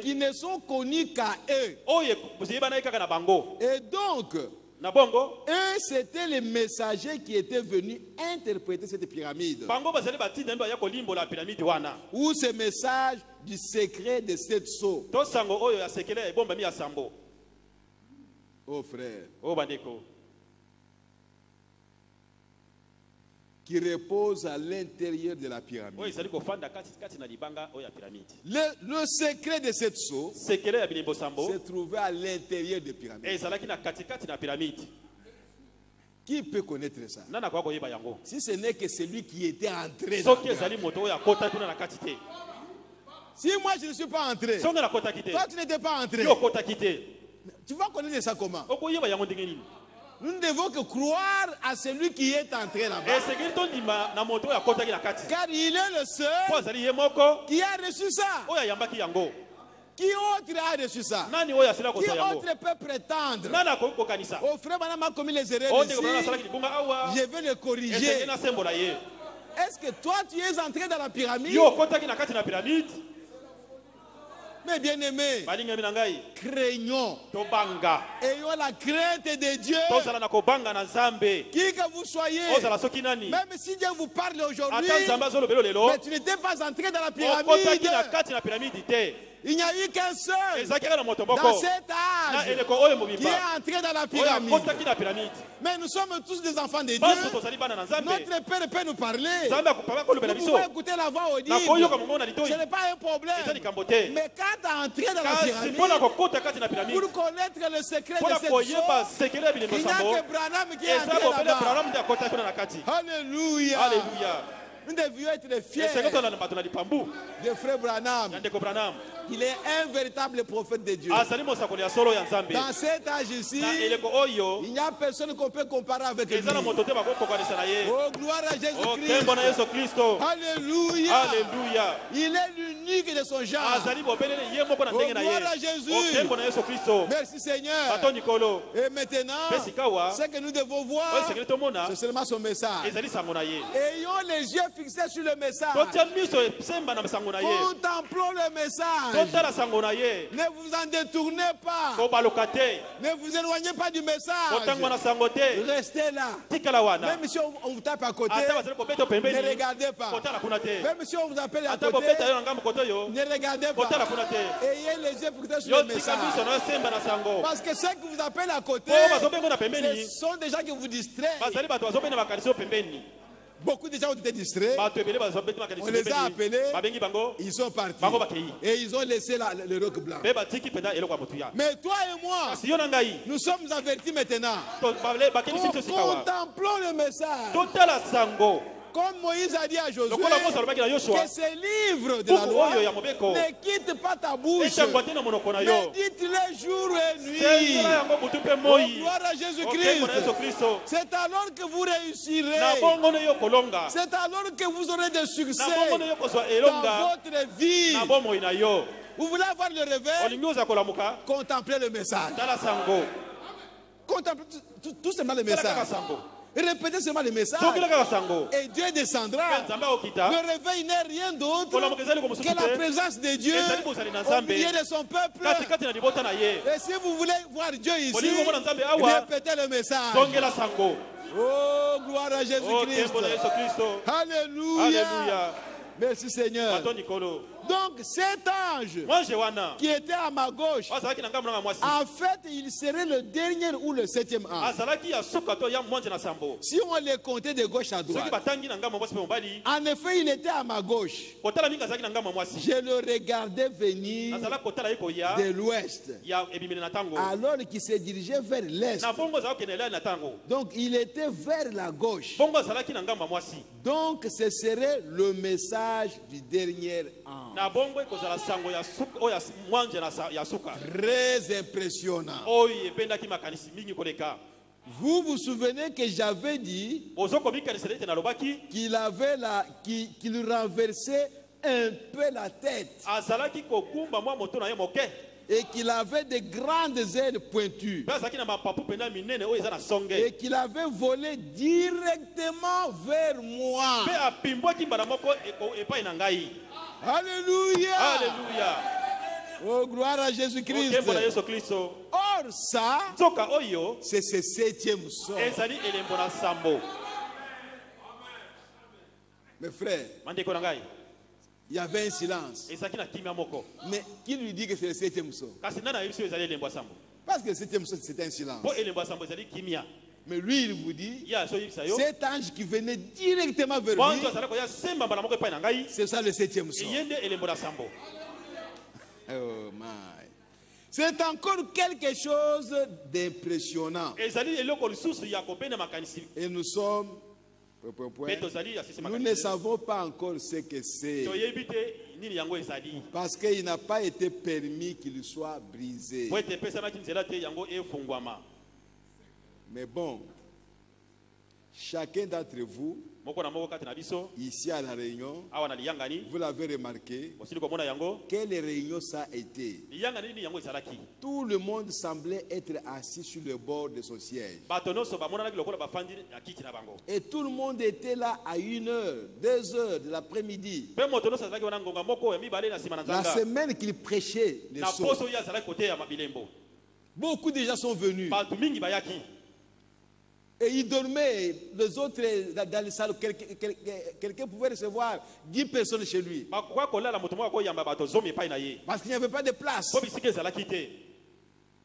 qui ne sont connus qu'à eux. Et donc, eux, c'était les messagers qui étaient venus interpréter cette pyramide. Ou ce message du secret de cette sceaux. Oh frère. Qui repose à l'intérieur de la pyramide. Le secret de cette sceaux se trouvait à l'intérieur de la pyramide. Qui peut connaître ça? Si ce n'est que celui qui était entré dans la pyramide. Si moi je ne suis pas entré, toi tu n'étais pas entré, tu vas connaître ça comment? Nous ne devons que croire à celui qui est entré là-bas. Car il est le seul qui a reçu ça. Qui autre a reçu ça? Qui autre peut prétendre? Au frère Madame a commis les erreurs ici. Je vais le corriger. Est-ce que toi tu es entré dans la pyramide? Mais bien aimés, craignons, ayons la crainte de Dieu. Qui que vous soyez, même si Dieu vous parle aujourd'hui, mais tu n'étais pas entré dans la pyramide. Il n'y a eu qu'un seul dans cet âge qui est entré dans la pyramide. Mais nous sommes tous des enfants de Dieu. Notre Père peut nous parler. Nous pouvons écouter la voix audible. Ce n'est pas un problème. Mais quand tu es entré dans la pyramide, pour connaître le secret de cette chose, il n'y a que Branham qui est entré là-bas. Alléluia. Nous devions être fiers de frère Branham. Il est un véritable prophète de Dieu. Dans cet âge ici, il n'y a personne qu'on peut comparer avec lui. Oh, gloire à Jésus-Christ. Alléluia. Il est l'unique de son genre. Oh, gloire à Jésus. Merci Seigneur. Et maintenant, ce que nous devons voir, c'est seulement son message. Ayons les yeux fixés sur le message. Contemplons le message. Ne vous en détournez pas. Ne vous éloignez pas du message. Restez là. Même si on vous tape à côté, ne regardez pas. Même si on vous appelle à côté, ne regardez pas. Ayez les yeux fixés sur le message. Parce que ceux qui vous appellent à côté, ce sont des gens qui vous distraient. Beaucoup de gens ont été distraits. On les a appelés. Ils sont partis. Et ils ont laissé le roc blanc. Mais toi et moi, nous sommes avertis maintenant. Contemplons le message. Comme Moïse a dit à Josué, que ces livres de la loi ne quittent pas ta bouche, médite-les jour et nuit. Oh, gloire à Jésus-Christ. C'est alors que vous réussirez. C'est alors que vous aurez des succès dans votre vie. Vous voulez avoir le réveil? Contemplez le message. Contemplez tout simplement le message. Répétez seulement le message et Dieu descendra. Le réveil n'est rien d'autre que la présence de Dieu au milieu de son peuple. Et si vous voulez voir Dieu ici, répétez le message. Oh, gloire à Jésus-Christ. Alléluia. Merci Seigneur. Donc cet ange qui était à ma gauche, en fait il serait le dernier ou le 7e ange. Si on les comptait de gauche à droite, en effet il était à ma gauche. Je le regardais venir de l'ouest alors qu'il se dirigeait vers l'est. Donc il était vers la gauche. Donc ce serait le message du dernier ange. Très impressionnant. Vous vous souvenez que j'avais dit qu'il renversait un peu la tête et qu'il avait de grandes ailes pointues et qu'il avait volé directement vers moi. Alléluia.
Alléluia.
Oh, gloire à Jésus-Christ. Or, ça, c'est ce 7e sort. Mes frères, il y avait un silence. Mais qui lui dit que c'est le 7e sort? Parce que le 7e sort, c'est un silence. Mais lui, il vous dit, cet ange qui venait directement vers lui, c'est ça le 7e sort. Oh my. C'est encore quelque chose d'impressionnant. Et nous sommes, nous ne savons pas encore ce que c'est. Parce qu'il n'a pas été permis qu'il soit brisé. Mais bon, chacun d'entre vous, ici à la réunion, vous l'avez remarqué, quelle réunion ça a été? Tout le monde semblait être assis sur le bord de son siège. Et tout le monde était là à 1h, 2h de l'après-midi. La semaine qu'il prêchait les sceaux, beaucoup de gens sont venus. Et ils dormaient, les autres dans les salles. Quelqu'un pouvait recevoir 10 personnes chez lui. Parce qu'il n'y avait pas de place.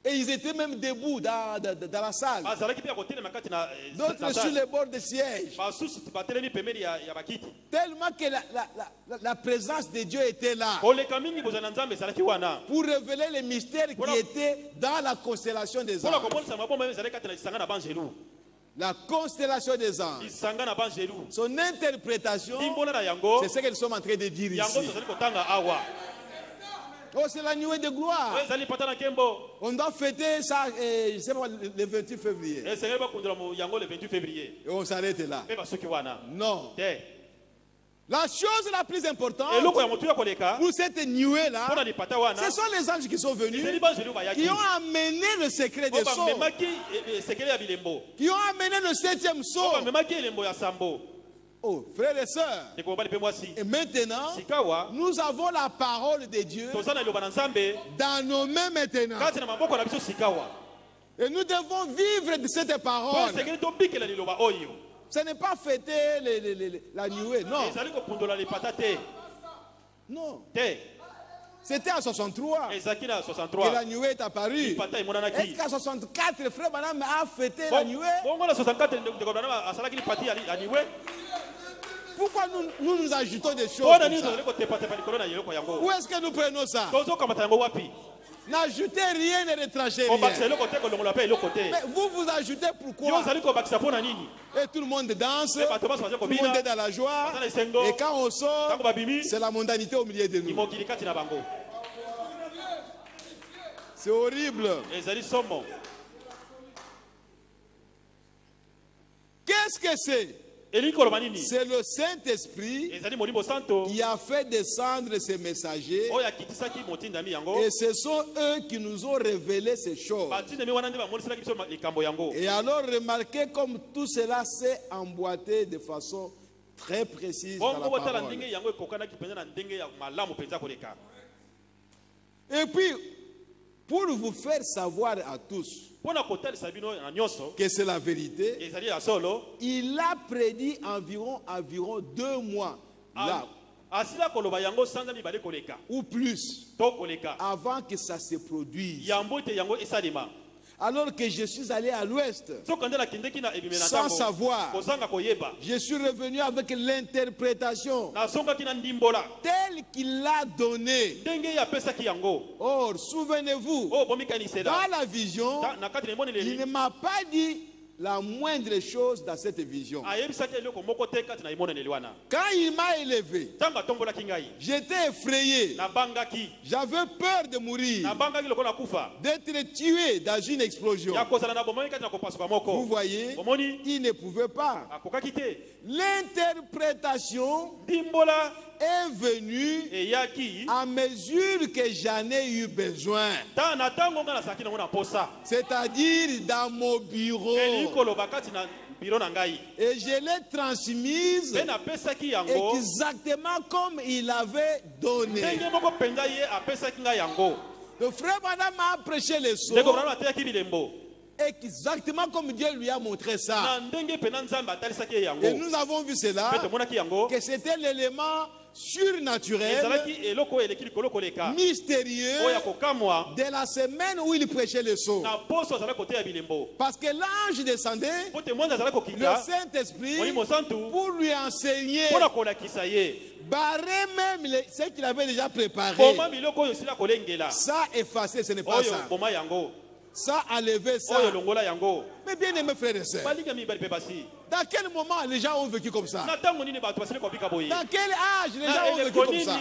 Et ils étaient même debout dans la salle. D'autres sur les bords des sièges. Tellement que la présence de Dieu était là. Pour révéler les mystères qui étaient dans la constellation des anges. La constellation des anges. Son interprétation, c'est ce que nous sommes en train de dire ici. Oh, c'est la nuée de gloire. On doit fêter ça le 28 février. Et on s'arrête là. Non. La chose la plus importante pour cette nuée-là, ce sont les anges qui sont venus, qui ont amené le secret des sceaux, qui ont amené le 7e sceau. Oh, frères et sœurs, et maintenant, nous avons la parole de Dieu dans nos mains maintenant. Et nous devons vivre de cette parole. Ce n'est pas fêter la nuée, non. Non. C'était en 63 que la nuée est apparue. Est-ce qu'en 64, le frère Branham a fêté la nuée? Pourquoi nous nous ajoutons des choses comme ça? Où est-ce que nous prenons ça? N'ajoutez rien, ne retrachez rien. Mais vous ajoutez pourquoi? Et tout le monde danse, tout le monde est dans la joie. Et quand on sort, c'est la mondanité au milieu de nous. C'est horrible. Qu'est-ce que c'est? C'est le Saint-Esprit qui a fait descendre ces messagers. Et ce sont eux qui nous ont révélé ces choses. Et alors remarquez comme tout cela s'est emboîté de façon très précise dans la parole. Et puis, pour vous faire savoir à tous que c'est la vérité, il a prédit environ 2 mois là, ou plus, avant que ça se produise. Alors que je suis allé à l'ouest, sans savoir, je suis revenu avec l'interprétation telle qu'il l'a donnée. Or, souvenez-vous, dans la vision, il ne m'a pas dit la moindre chose dans cette vision. Quand il m'a élevé, j'étais effrayé. J'avais peur de mourir, d'être tué dans une explosion. Vous voyez, il ne pouvait pas. L'interprétation est venue à mesure que j'en ai eu besoin. C'est-à-dire dans mon bureau. Et je l'ai transmise exactement comme il avait donné. Le frère Madame a prêché le sceau exactement comme Dieu lui a montré ça. Et nous avons vu cela, que c'était l'élément surnaturel, mystérieux de la semaine où il prêchait le sceau. Parce que l'ange descendait, le Saint-Esprit, pour lui enseigner, barrer même ce qu'il avait déjà préparé. Ça effacé, ce n'est pas ça. Ça enlevé ça. Mais bien aimé frères et sœurs, dans quel moment les gens ont vécu comme ça? Dans quel âge les gens ont vécu comme ça?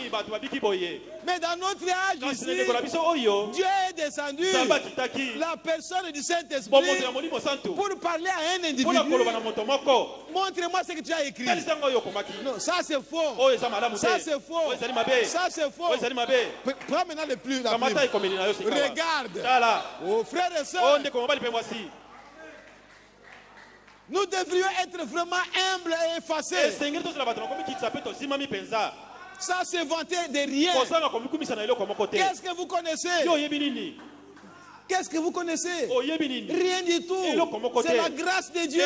Mais dans notre âge ici, Dieu est descendu, la personne du Saint-Esprit, pour parler à un individu. Montre-moi ce que tu as écrit. Non, ça c'est faux. Ça c'est faux. Ça c'est faux. Prends maintenant le plus. Regarde. Oh frères et sœurs, nous devrions être vraiment humbles et effacés. Ça c'est vanter de rien. Qu'est-ce que vous connaissez? Qu'est-ce que vous connaissez? Rien du tout. C'est la grâce de Dieu.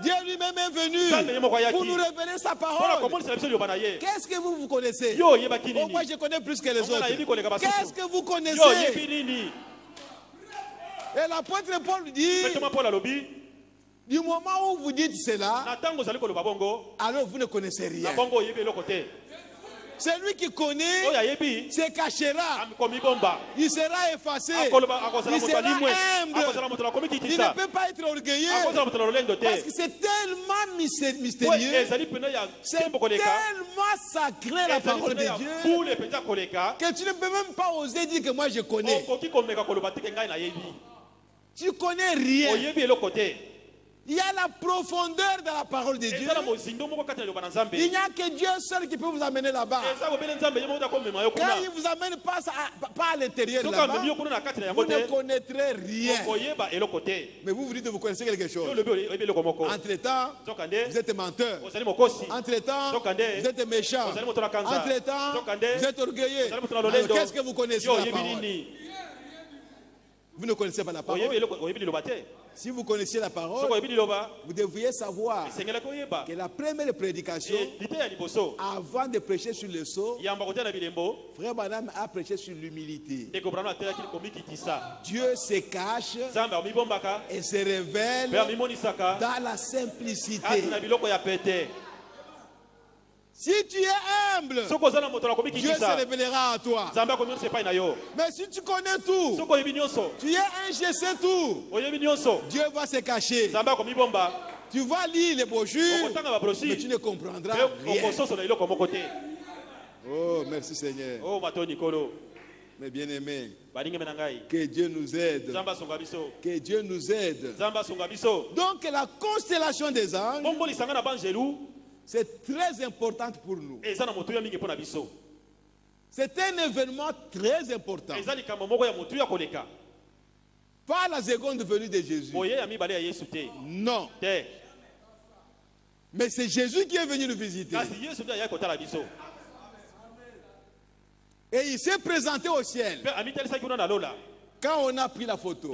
Dieu lui-même est venu pour nous révéler sa parole. Qu'est-ce que vous connaissez? Oh, moi je connais plus que les autres. Qu'est-ce que vous connaissez? Et l'apôtre Paul dit, du moment où vous dites cela, alors vous ne connaissez rien. Celui qui connaît se cachera. Il sera effacé. Il sera humble. Il ne peut pas être orgueilleux. Parce que c'est tellement mystérieux. C'est tellement sacré la parole de Dieu que tu ne peux même pas oser dire que moi je connais. Tu connais rien. Il y a la profondeur de la parole de Dieu. Il n'y a que Dieu seul qui peut vous amener là-bas. Quand il vous amène pas à l'intérieur là-bas, vous ne connaîtrez rien. Mais vous dites que vous connaissez quelque chose. Entre-temps, vous êtes menteur. Entre-temps, vous êtes méchant. Entre-temps, vous êtes orgueilleux. Qu'est-ce que vous connaissez la parole? Vous ne connaissez pas la parole. Si vous connaissiez la parole, vous devriez savoir que la première prédication, avant de prêcher sur le sceau, Frère Branham a prêché sur l'humilité. Dieu se cache et se révèle dans la simplicité. Si tu es humble, Dieu se révélera à toi. Mais si tu connais tout, tu es un je sais tout, Dieu va se cacher. Tu vas lire les brochures, mais tu ne comprendras rien. Oh, merci Seigneur. Mais bien aimé, que Dieu nous aide. Que Dieu nous aide. Donc la constellation des anges, c'est très important pour nous. C'est un événement très important. Pas la seconde venue de Jésus. Non. Mais c'est Jésus qui est venu nous visiter. Et il s'est présenté au ciel. Quand on a pris la photo.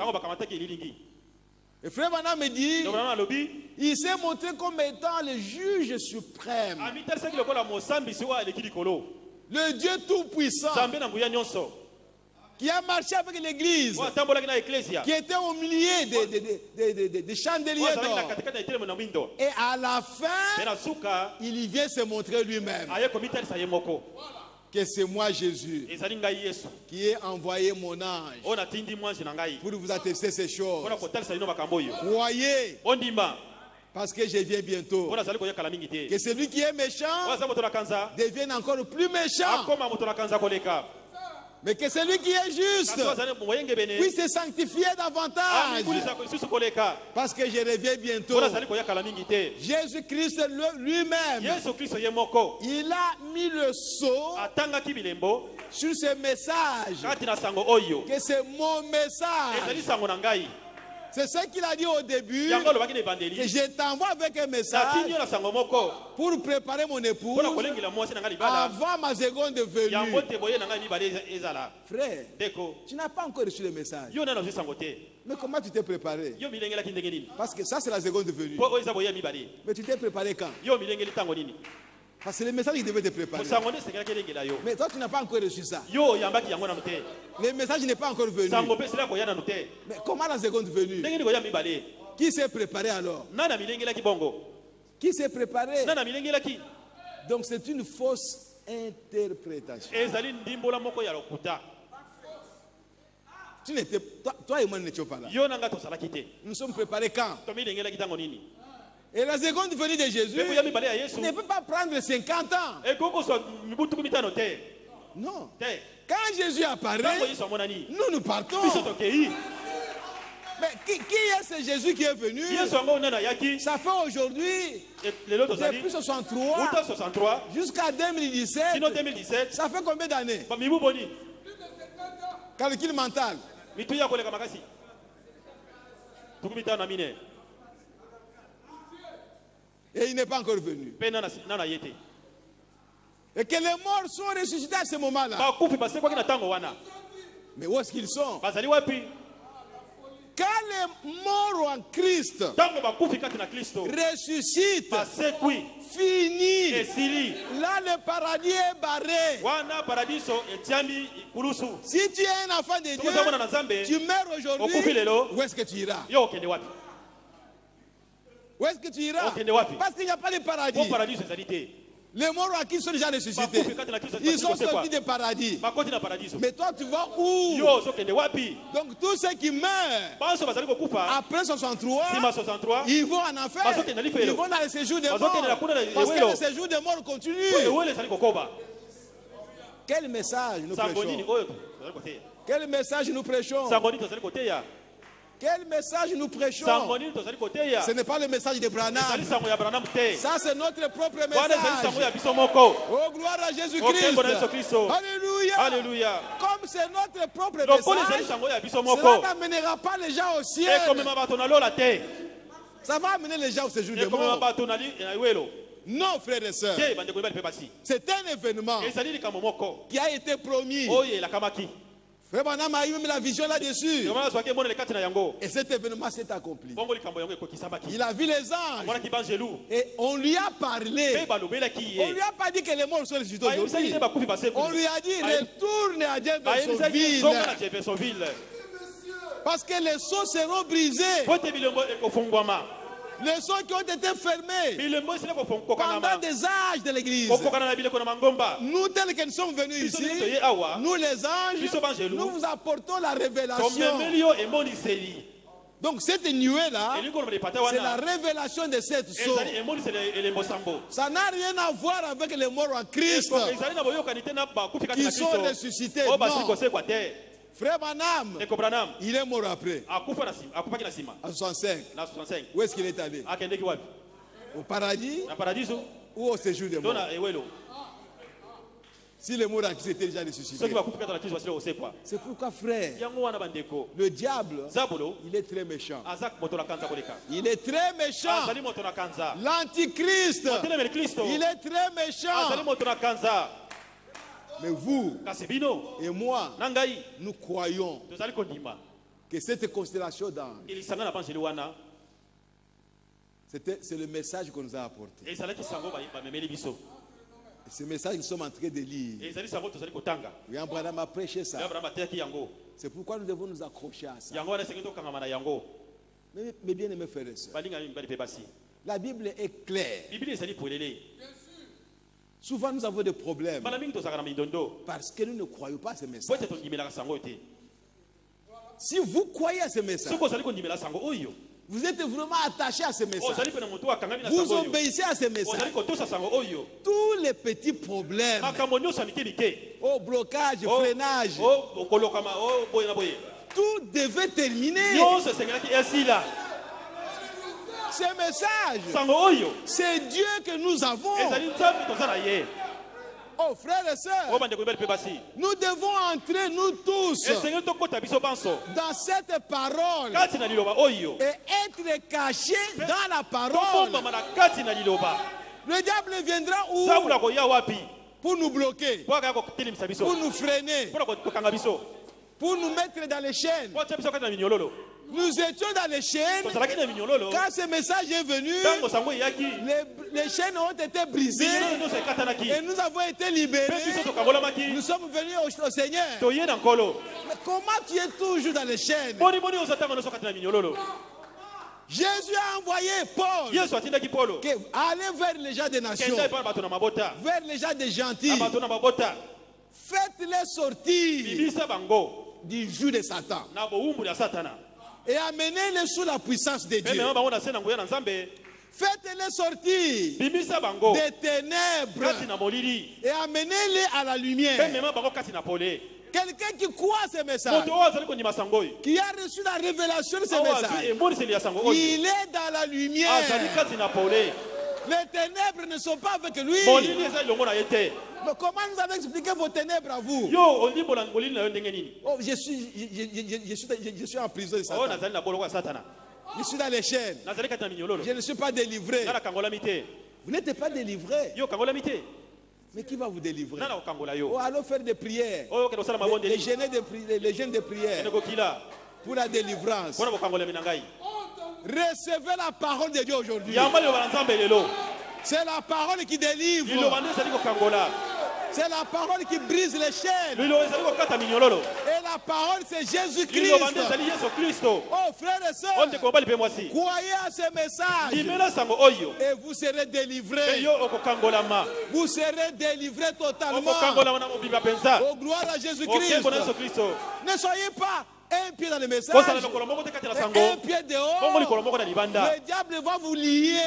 Et Frère Branham me dit, il s'est montré comme étant le juge suprême. Le Dieu tout-puissant qui a marché avec l'église, qui était au milieu des chandeliers d'or. Et à la fin, il y vient se montrer lui-même. que c'est moi Jésus qui ai envoyé mon ange pour vous attester ces choses. Croyez, parce que je viens bientôt. Que celui qui est méchant devienne encore plus méchant. Mais que celui qui est juste puisse se sanctifier davantage. Parce que je reviens bientôt. Jésus-Christ lui-même, il a mis le sceau sur ce message. Que c'est mon message. C'est ce qu'il a dit au début. Que je t'envoie avec un message pour préparer mon épouse avant ma seconde venue. Frère, tu n'as pas encore reçu le message. Mais comment tu t'es préparé? Parce que ça c'est la seconde venue. Mais tu t'es préparé quand? Parce que le message il devait te préparer. Mais toi tu n'as pas encore reçu ça. Le message n'est pas encore venu. Mais comment la seconde venue? Qui s'est préparé alors? Qui s'est préparé? Donc c'est une fausse interprétation. Tu n'étais, toi et moi n'étions pas là. Nous sommes préparés quand? Et la seconde venue de Jésus ne peut pas prendre 50 ans. Non. Quand Jésus apparaît, nous partons. Mais qui est ce Jésus qui est venu? Ça fait aujourd'hui, depuis 63 jusqu'à 2017, ça fait combien d'années? Calcul mental. Et il n'est pas encore venu. Et que les morts sont ressuscités à ce moment-là. Mais où est-ce qu'ils sont? Quand les morts en Christ ressuscitent, fini, là le paradis est barré. Si tu es un enfant de Dieu, tu meurs aujourd'hui, où est-ce que tu iras? Où est-ce que tu iras? Parce qu'il n'y a pas de paradis. Les morts en Christ sont déjà ressuscités. Ils sont sortis du paradis. Mais toi, tu vas où? Donc, tous ceux qui meurent après 63, ils vont en enfer. Ils vont dans le séjour des morts. Parce que le séjour des morts continue. Quel message nous prêchons? Quel message nous prêchons? Quel message nous prêchons? Ce n'est pas le message de Branham. Ça, c'est notre propre message. Oh, gloire à Jésus-Christ. Alléluia.
Alléluia.
Comme c'est notre propre message, cela n'amènera pas les gens au ciel. Ça va amener les gens au séjour des morts. Non, frères et sœurs. C'est un événement qui a été promis. Frère Branham a eu même la vision là-dessus. Et cet événement s'est accompli. Il a vu les anges. Et on lui a parlé. On lui a pas dit que les morts sont ressuscités aujourd'hui. On lui a dit retourne à Jeffersonville. Parce que les sceaux seront brisés. Les sceaux qui ont été fermés pendant des âges de l'église. Nous, tels que nous sommes venus ici, nous les anges, nous vous apportons la révélation. Donc cette nuée-là, c'est la révélation de cette sceau. Ça n'a rien à voir avec les morts en Christ qui sont ressuscités. Non. Frère Branham, il est mort après. À 65. Où est-ce qu'il est allé? Au paradis ou au séjour des morts? Si les morts en Christ étaient déjà ressuscités. C'est pourquoi, frère, le diable, il est très méchant. Il est très méchant. L'antichrist, il est très méchant. Mais vous et moi, nous croyons que cette constellation d'anges, c'est le message qu'on nous a apporté. Et ce message, nous sommes en train de lire. William Branham a prêché ça. C'est pourquoi nous devons nous accrocher à ça. Mais bien aimés frères et sœurs, la Bible est claire Souvent nous avons des problèmes parce que nous ne croyons pas à ce message. Si vous croyez à ce message, vous êtes vraiment attaché à ce message, vous obéissez à ce message, tous les petits problèmes, au blocage, freinage, tout devait terminer. Ce message, c'est Dieu que nous avons. Oh frères et sœurs, nous devons entrer nous tous dans cette parole et être cachés dans la parole. Le diable viendra où? Pour nous bloquer, pour nous freiner, pour nous mettre dans les chaînes. Nous étions dans les chaînes. Quand ce message est venu, les chaînes ont été brisées et nous avons été libérés. Nous sommes venus au Seigneur. Mais comment tu es toujours dans les chaînes? Jésus a envoyé Paul aller vers les gens des nations, vers les gens des gentils. Faites-les sortir du joug de Satan et amenez-les sous la puissance de Dieu. Faites-les sortir des ténèbres et amenez-les à la lumière. Quelqu'un qui croit ce message, qui a reçu la révélation de ce message, il est dans la lumière. Les ténèbres ne sont pas avec lui. Mais comment nous allez expliquer vos ténèbres à vous? Oh, je suis en prison de Satan. Je suis dans les chaînes. Je ne suis pas délivré. Vous n'êtes pas délivré. Mais qui va vous délivrer? Oh, allons faire des prières. Les jeûnes de prière pour la délivrance. Recevez la parole de Dieu aujourd'hui. C'est la parole qui délivre. C'est la parole qui brise les chaînes. Et la parole, c'est Jésus-Christ. Oh frères et sœurs, croyez à ce message et vous serez délivrés. Vous serez délivrés totalement. Oh, gloire à Jésus-Christ. Ne soyez pas un pied dans le message, un pied dehors. Le diable va vous lier.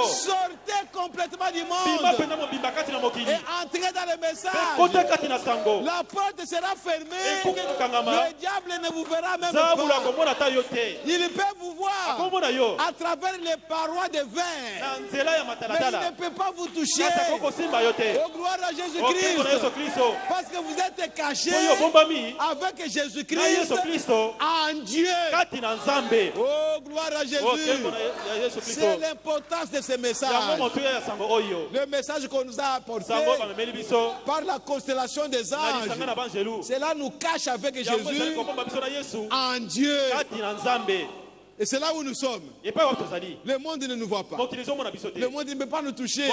Sortez complètement du monde et entrez dans le message. La porte sera fermée. Le diable ne vous verra même pas. Il peut vous voir à travers les parois de verre, mais il ne peut pas vous toucher. Oh, gloire à Jésus-Christ, parce que vous êtes cachés avec Jésus-Christ en Dieu. Oh, gloire à Jésus. C'est l'importance de ce message. Le message qu'on nous a apporté par la constellation des anges, cela nous cache avec Jésus en Dieu. Et c'est là où nous sommes. Le monde ne nous voit pas. Le monde ne peut pas nous toucher.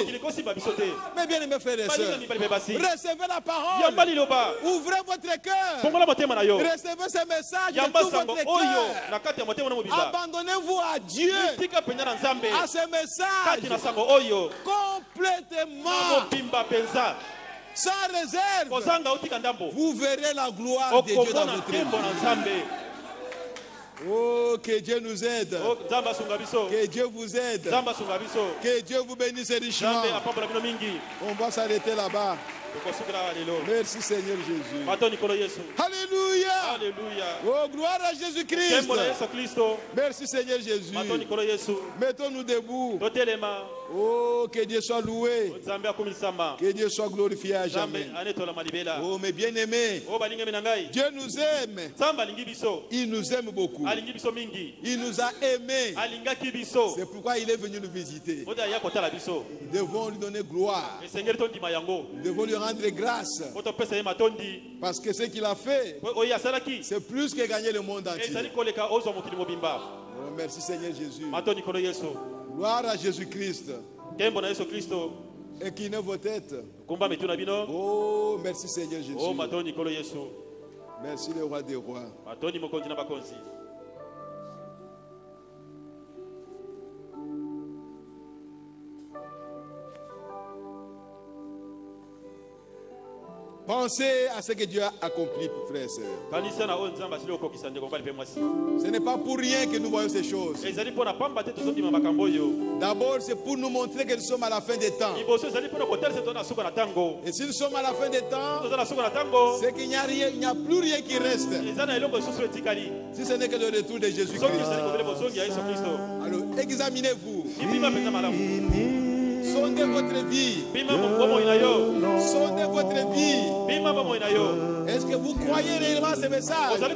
Mais bien aimés frères et sœurs, recevez la parole. Ouvrez votre cœur. Recevez ce message de tout votre cœur. Abandonnez-vous à Dieu, à ce message complètement, sans réserve. Vous verrez la gloire de Dieu dans votre vie. Oh, que Dieu nous aide. Que Dieu vous aide. Que Dieu vous bénisse richement. On va s'arrêter là-bas. Merci Seigneur Jésus. Alléluia. Oh, gloire à Jésus-Christ. Merci Seigneur Jésus. Mettons-nous debout. Oh, que Dieu soit loué. Que Dieu soit glorifié à jamais. Oh, mes bien-aimés, Dieu nous aime. Il nous aime beaucoup. Il nous a aimés. C'est pourquoi il est venu nous visiter. Nous devons lui donner gloire. Nous devons lui rendre grâce. Parce que ce qu'il a fait, c'est plus que gagner le monde entier. Oh, merci Seigneur Jésus. Gloire à Jésus-Christ. Inclinez vos têtes. Oh, merci Seigneur Jésus. Merci le roi des rois. Pensez à ce que Dieu a accompli, frères et sœurs. Ce n'est pas pour rien que nous voyons ces choses. D'abord, c'est pour nous montrer que nous sommes à la fin des temps. Et si nous sommes à la fin des temps, c'est qu'il n'y a plus rien qui reste. Si ce n'est que le retour de Jésus-Christ. Alors, examinez-vous. Sondez votre vie. Sondez votre vie. Est-ce que vous croyez réellement ce message? Est-ce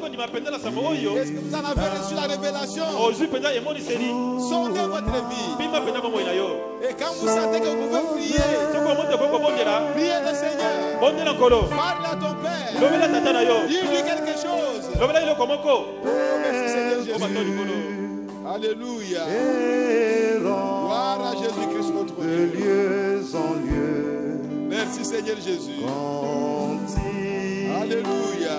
que vous en avez reçu la révélation? Sondez votre vie. Et quand vous sentez que vous pouvez prier, priez le Seigneur. Parle à ton Père. Dis-lui quelque chose. Oh, merci Seigneur Jésus. Alléluia. Gloire à Jésus-Christ notre Dieu.
De lieu en lieu.
Merci Seigneur Jésus. Alléluia.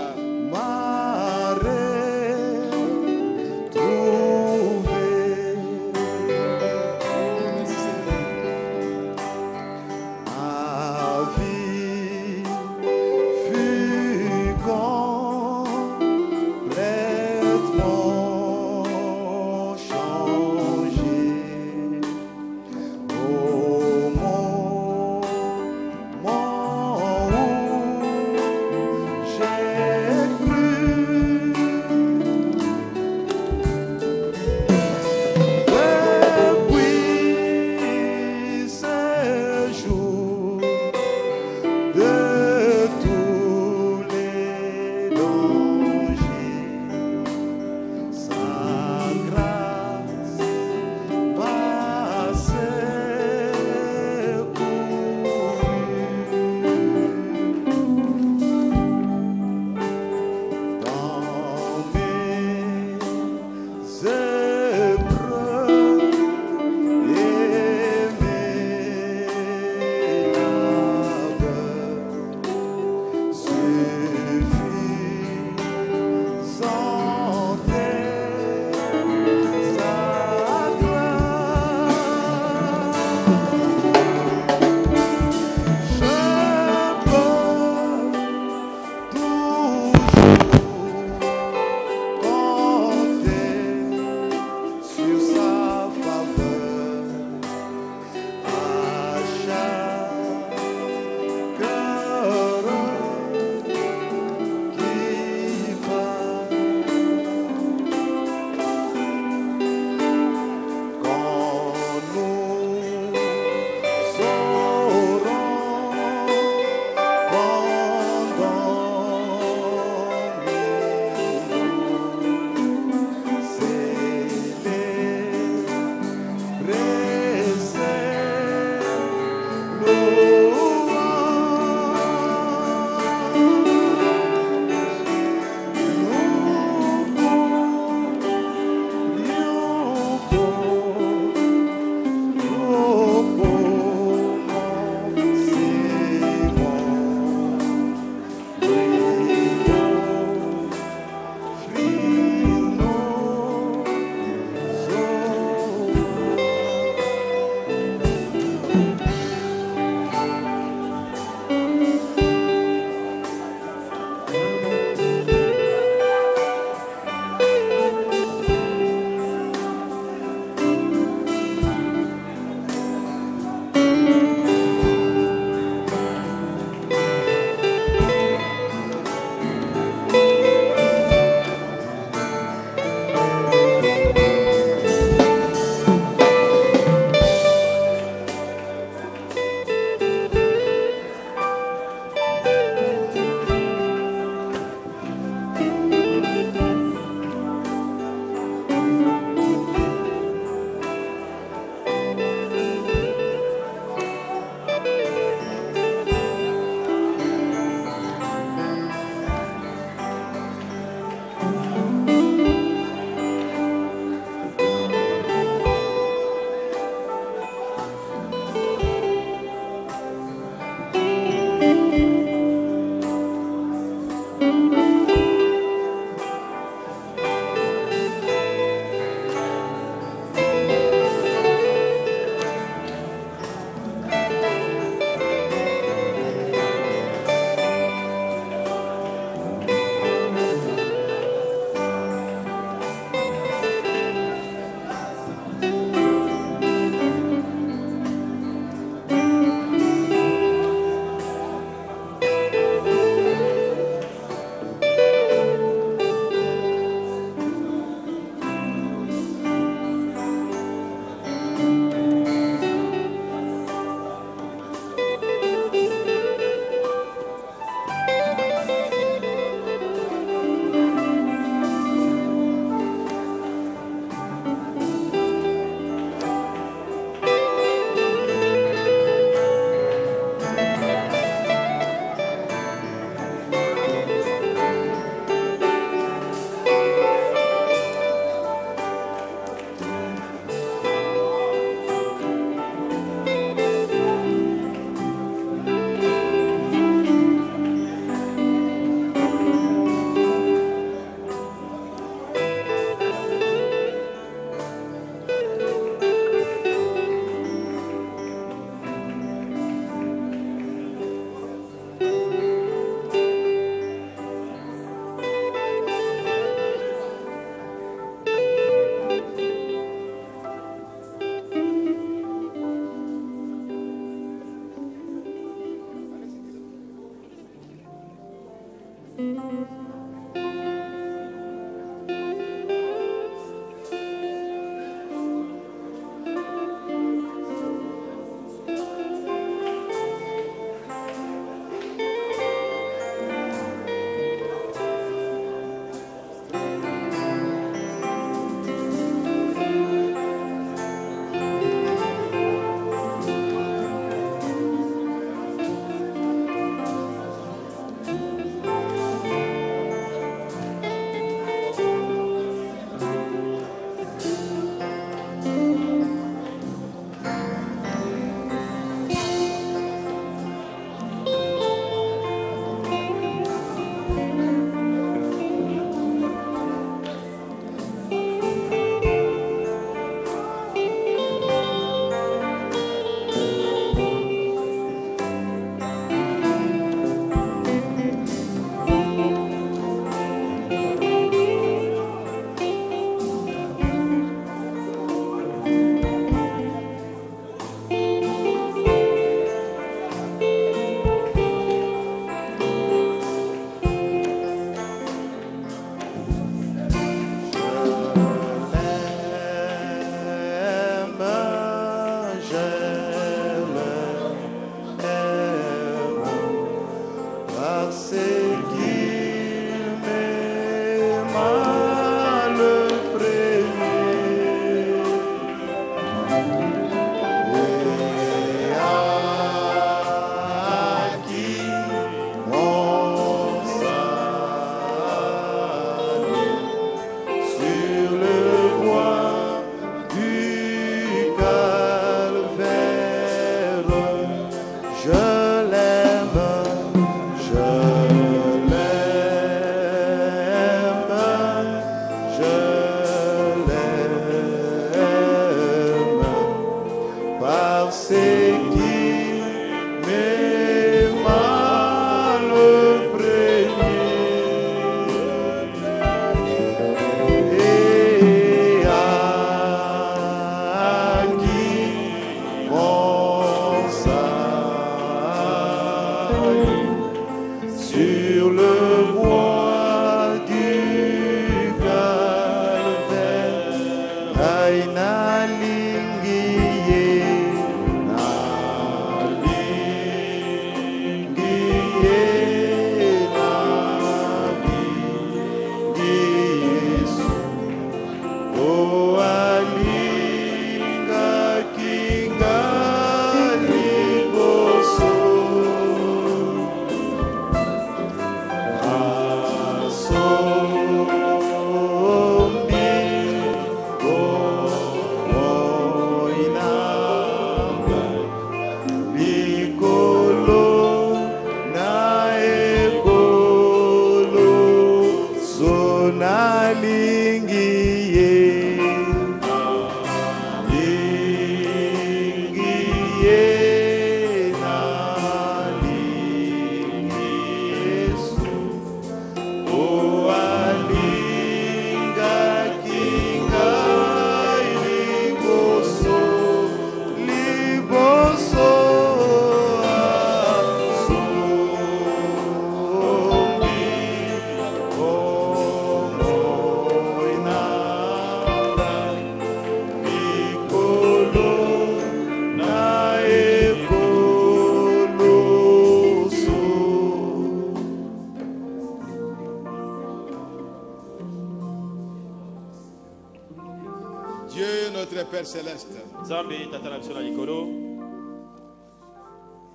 Père Céleste,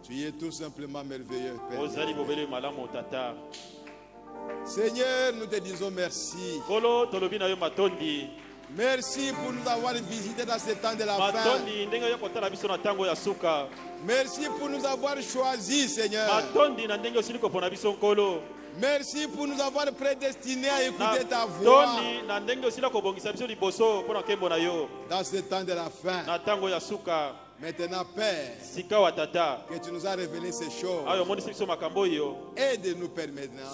tu es tout simplement merveilleux, Père. Seigneur, nous te disons merci. Merci pour nous avoir visités dans ce temps de la fin. Merci pour nous avoir choisis, Seigneur. Merci pour nous avoir prédestinés à écouter ta voix. Dans ce temps de la fin. Maintenant, Père, que tu nous as révélé ces choses. Aide-nous, Père, maintenant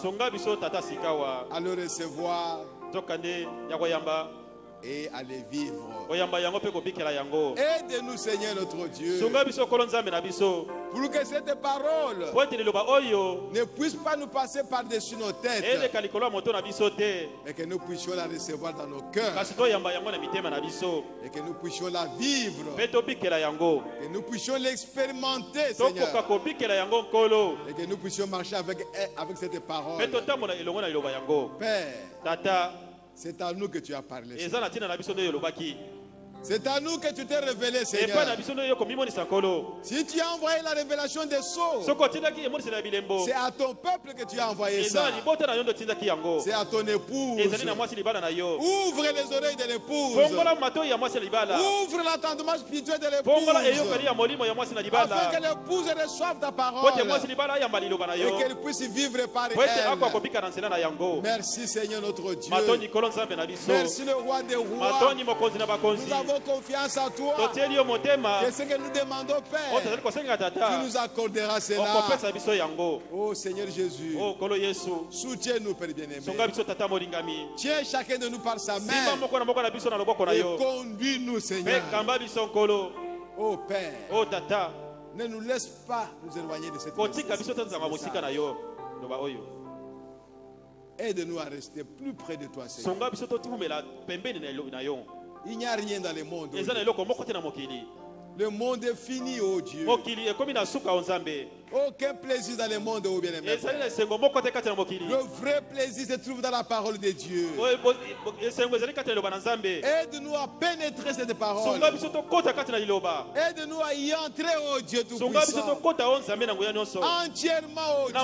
à le recevoir et à les vivre. Aide-nous, Seigneur notre Dieu, pour que cette parole ne puisse pas nous passer par-dessus nos têtes, mais que nous puissions la recevoir dans nos cœurs, et que nous puissions la vivre, que nous puissions l'expérimenter, Seigneur, et que nous puissions marcher avec cette parole. Père, c'est à nous que tu as parlé. C'est à nous que tu t'es révélé, Seigneur. Si tu as envoyé la révélation des sceaux, c'est à ton peuple que tu as envoyé ça. C'est à ton épouse. Ouvre les oreilles de l'épouse. Ouvre l'entendement spirituel de l'épouse, afin que l'épouse reçoive ta parole et qu'elle puisse vivre par elle. Merci, Seigneur notre Dieu. Merci, le roi des rois. Nous avons confiance en toi. Et ce que nous demandons, Père, tu nous accorderas cela. Oh Seigneur Jésus, soutiens-nous, Père bien-aimé. Tiens chacun de nous par sa main et conduis-nous, Seigneur. Oh Père, ne nous laisse pas nous éloigner de cette nécessité. Aide-nous à rester plus près de toi, Seigneur. Il n'y a rien dans le monde. Le monde est fini, oh Dieu. Aucun plaisir dans le monde, oh bien-aimé. Le vrai plaisir se trouve dans la parole de Dieu. Aide-nous à pénétrer cette parole. Aide-nous à y entrer, oh Dieu Tout-Puissant. Entièrement, oh Dieu.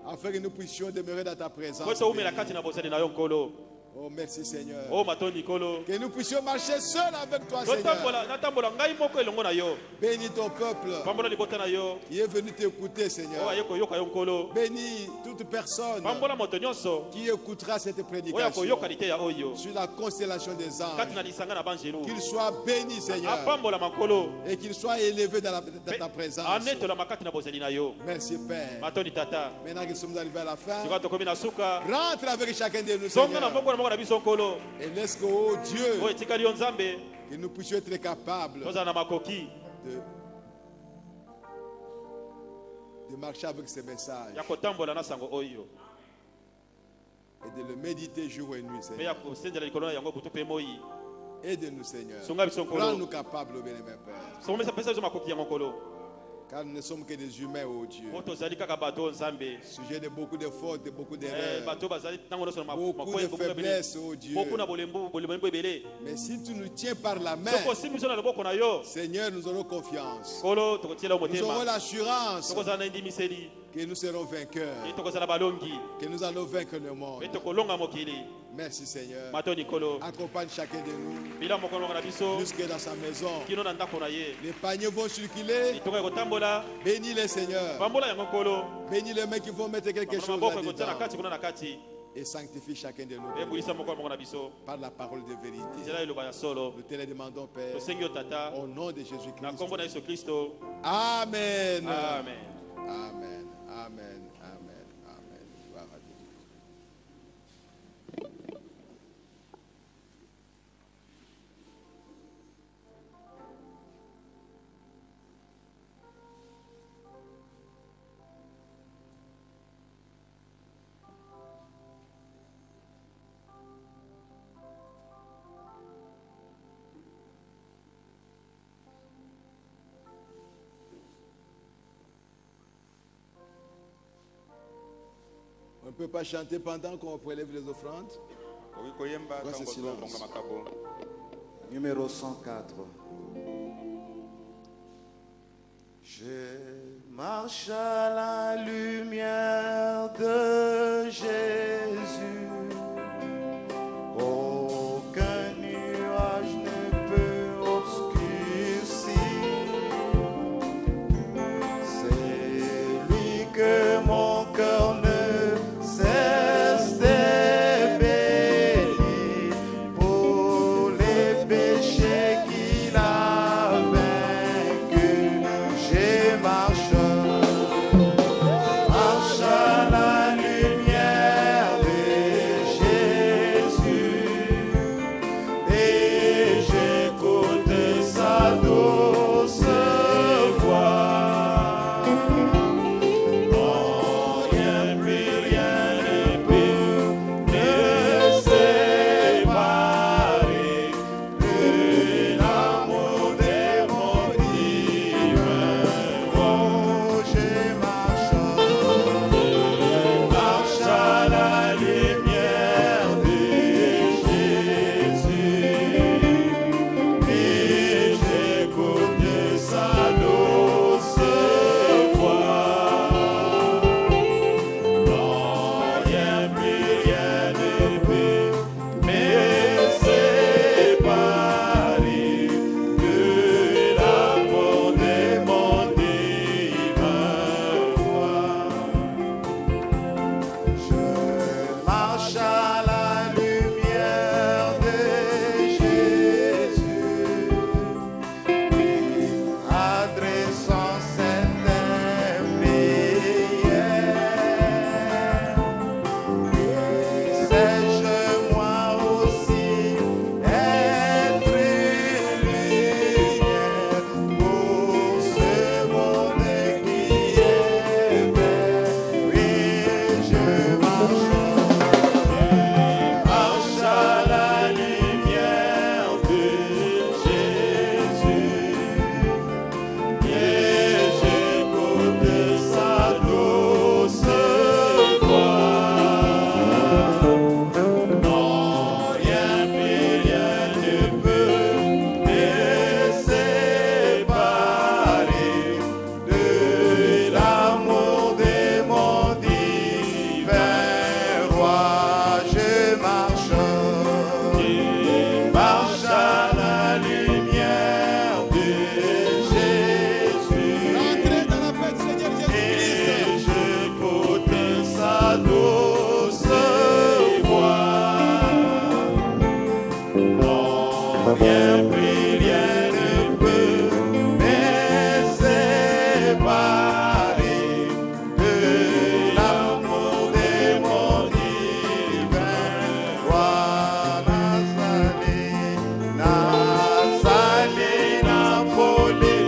Afin que nous puissions demeurer dans ta présence. Oh, merci Seigneur. Que nous puissions marcher seuls avec toi, Seigneur. Bénis ton peuple qui est venu t'écouter, Seigneur. Bénis toute personne qui écoutera cette prédication sur la constellation des anges. Qu'il soit béni, Seigneur, et qu'il soit élevé dans ta présence. Merci, Père. Maintenant que nous sommes arrivés à la fin, rentre avec chacun de nous, Seigneur. Et laisse que, oh Dieu, que nous puissions être capables de marcher avec ces messages et de le méditer jour et nuit, Seigneur. Aide-nous, Seigneur. Rends-nous capables, oh bien-aimé Père. Car nous ne sommes que des humains, oh Dieu. Sujet de beaucoup de fautes, de beaucoup d'erreurs. Beaucoup de faiblesses, oh Dieu. Mais si tu nous tiens par la main, Seigneur, nous aurons confiance. Nous aurons l'assurance que nous serons vainqueurs. Que nous allons vaincre le monde. Merci Seigneur. Accompagne chacun de nous jusque dans sa maison. Les paniers vont circuler. Bénis les Seigneur. Bénis les mains qui vont mettre quelque chose là-dedans. Et sanctifie chacun de nous par la parole de vérité. Nous te le demandons, Père, au nom de Jésus-Christ. Amen. Amen. Amen. Amen. Amen. Amen. Gloire à Dieu. On ne peut pas chanter pendant qu'on prélève les offrandes. Voici silence.
Numéro 104. Je marche à la lumière de Jésus. Aucun nuage ne peut obscurcir. C'est lui que mon cœur ne cesse d'ébélir pour les péchés qu'il a vaincus. Je marche à la lumière de Jésus et j'écoute sa douce voix.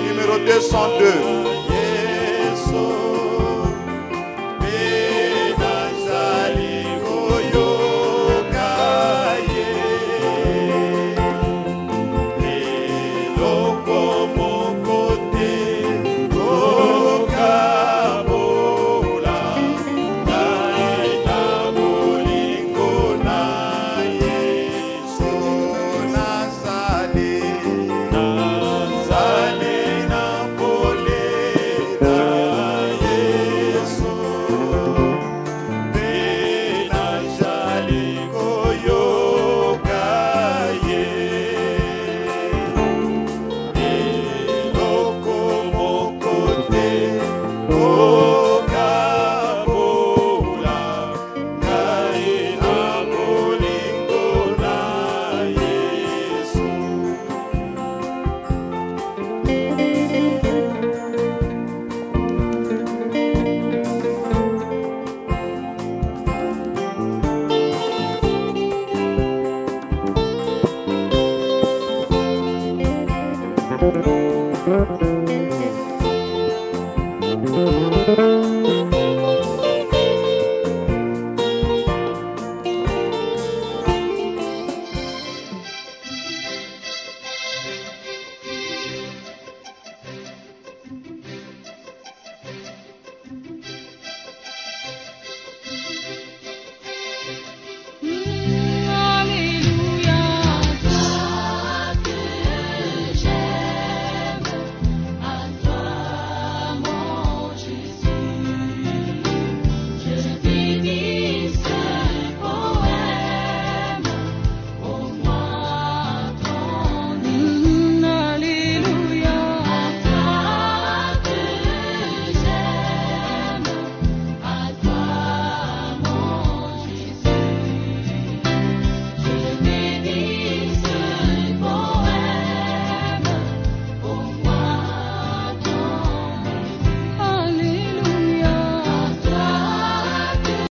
Numéro 202.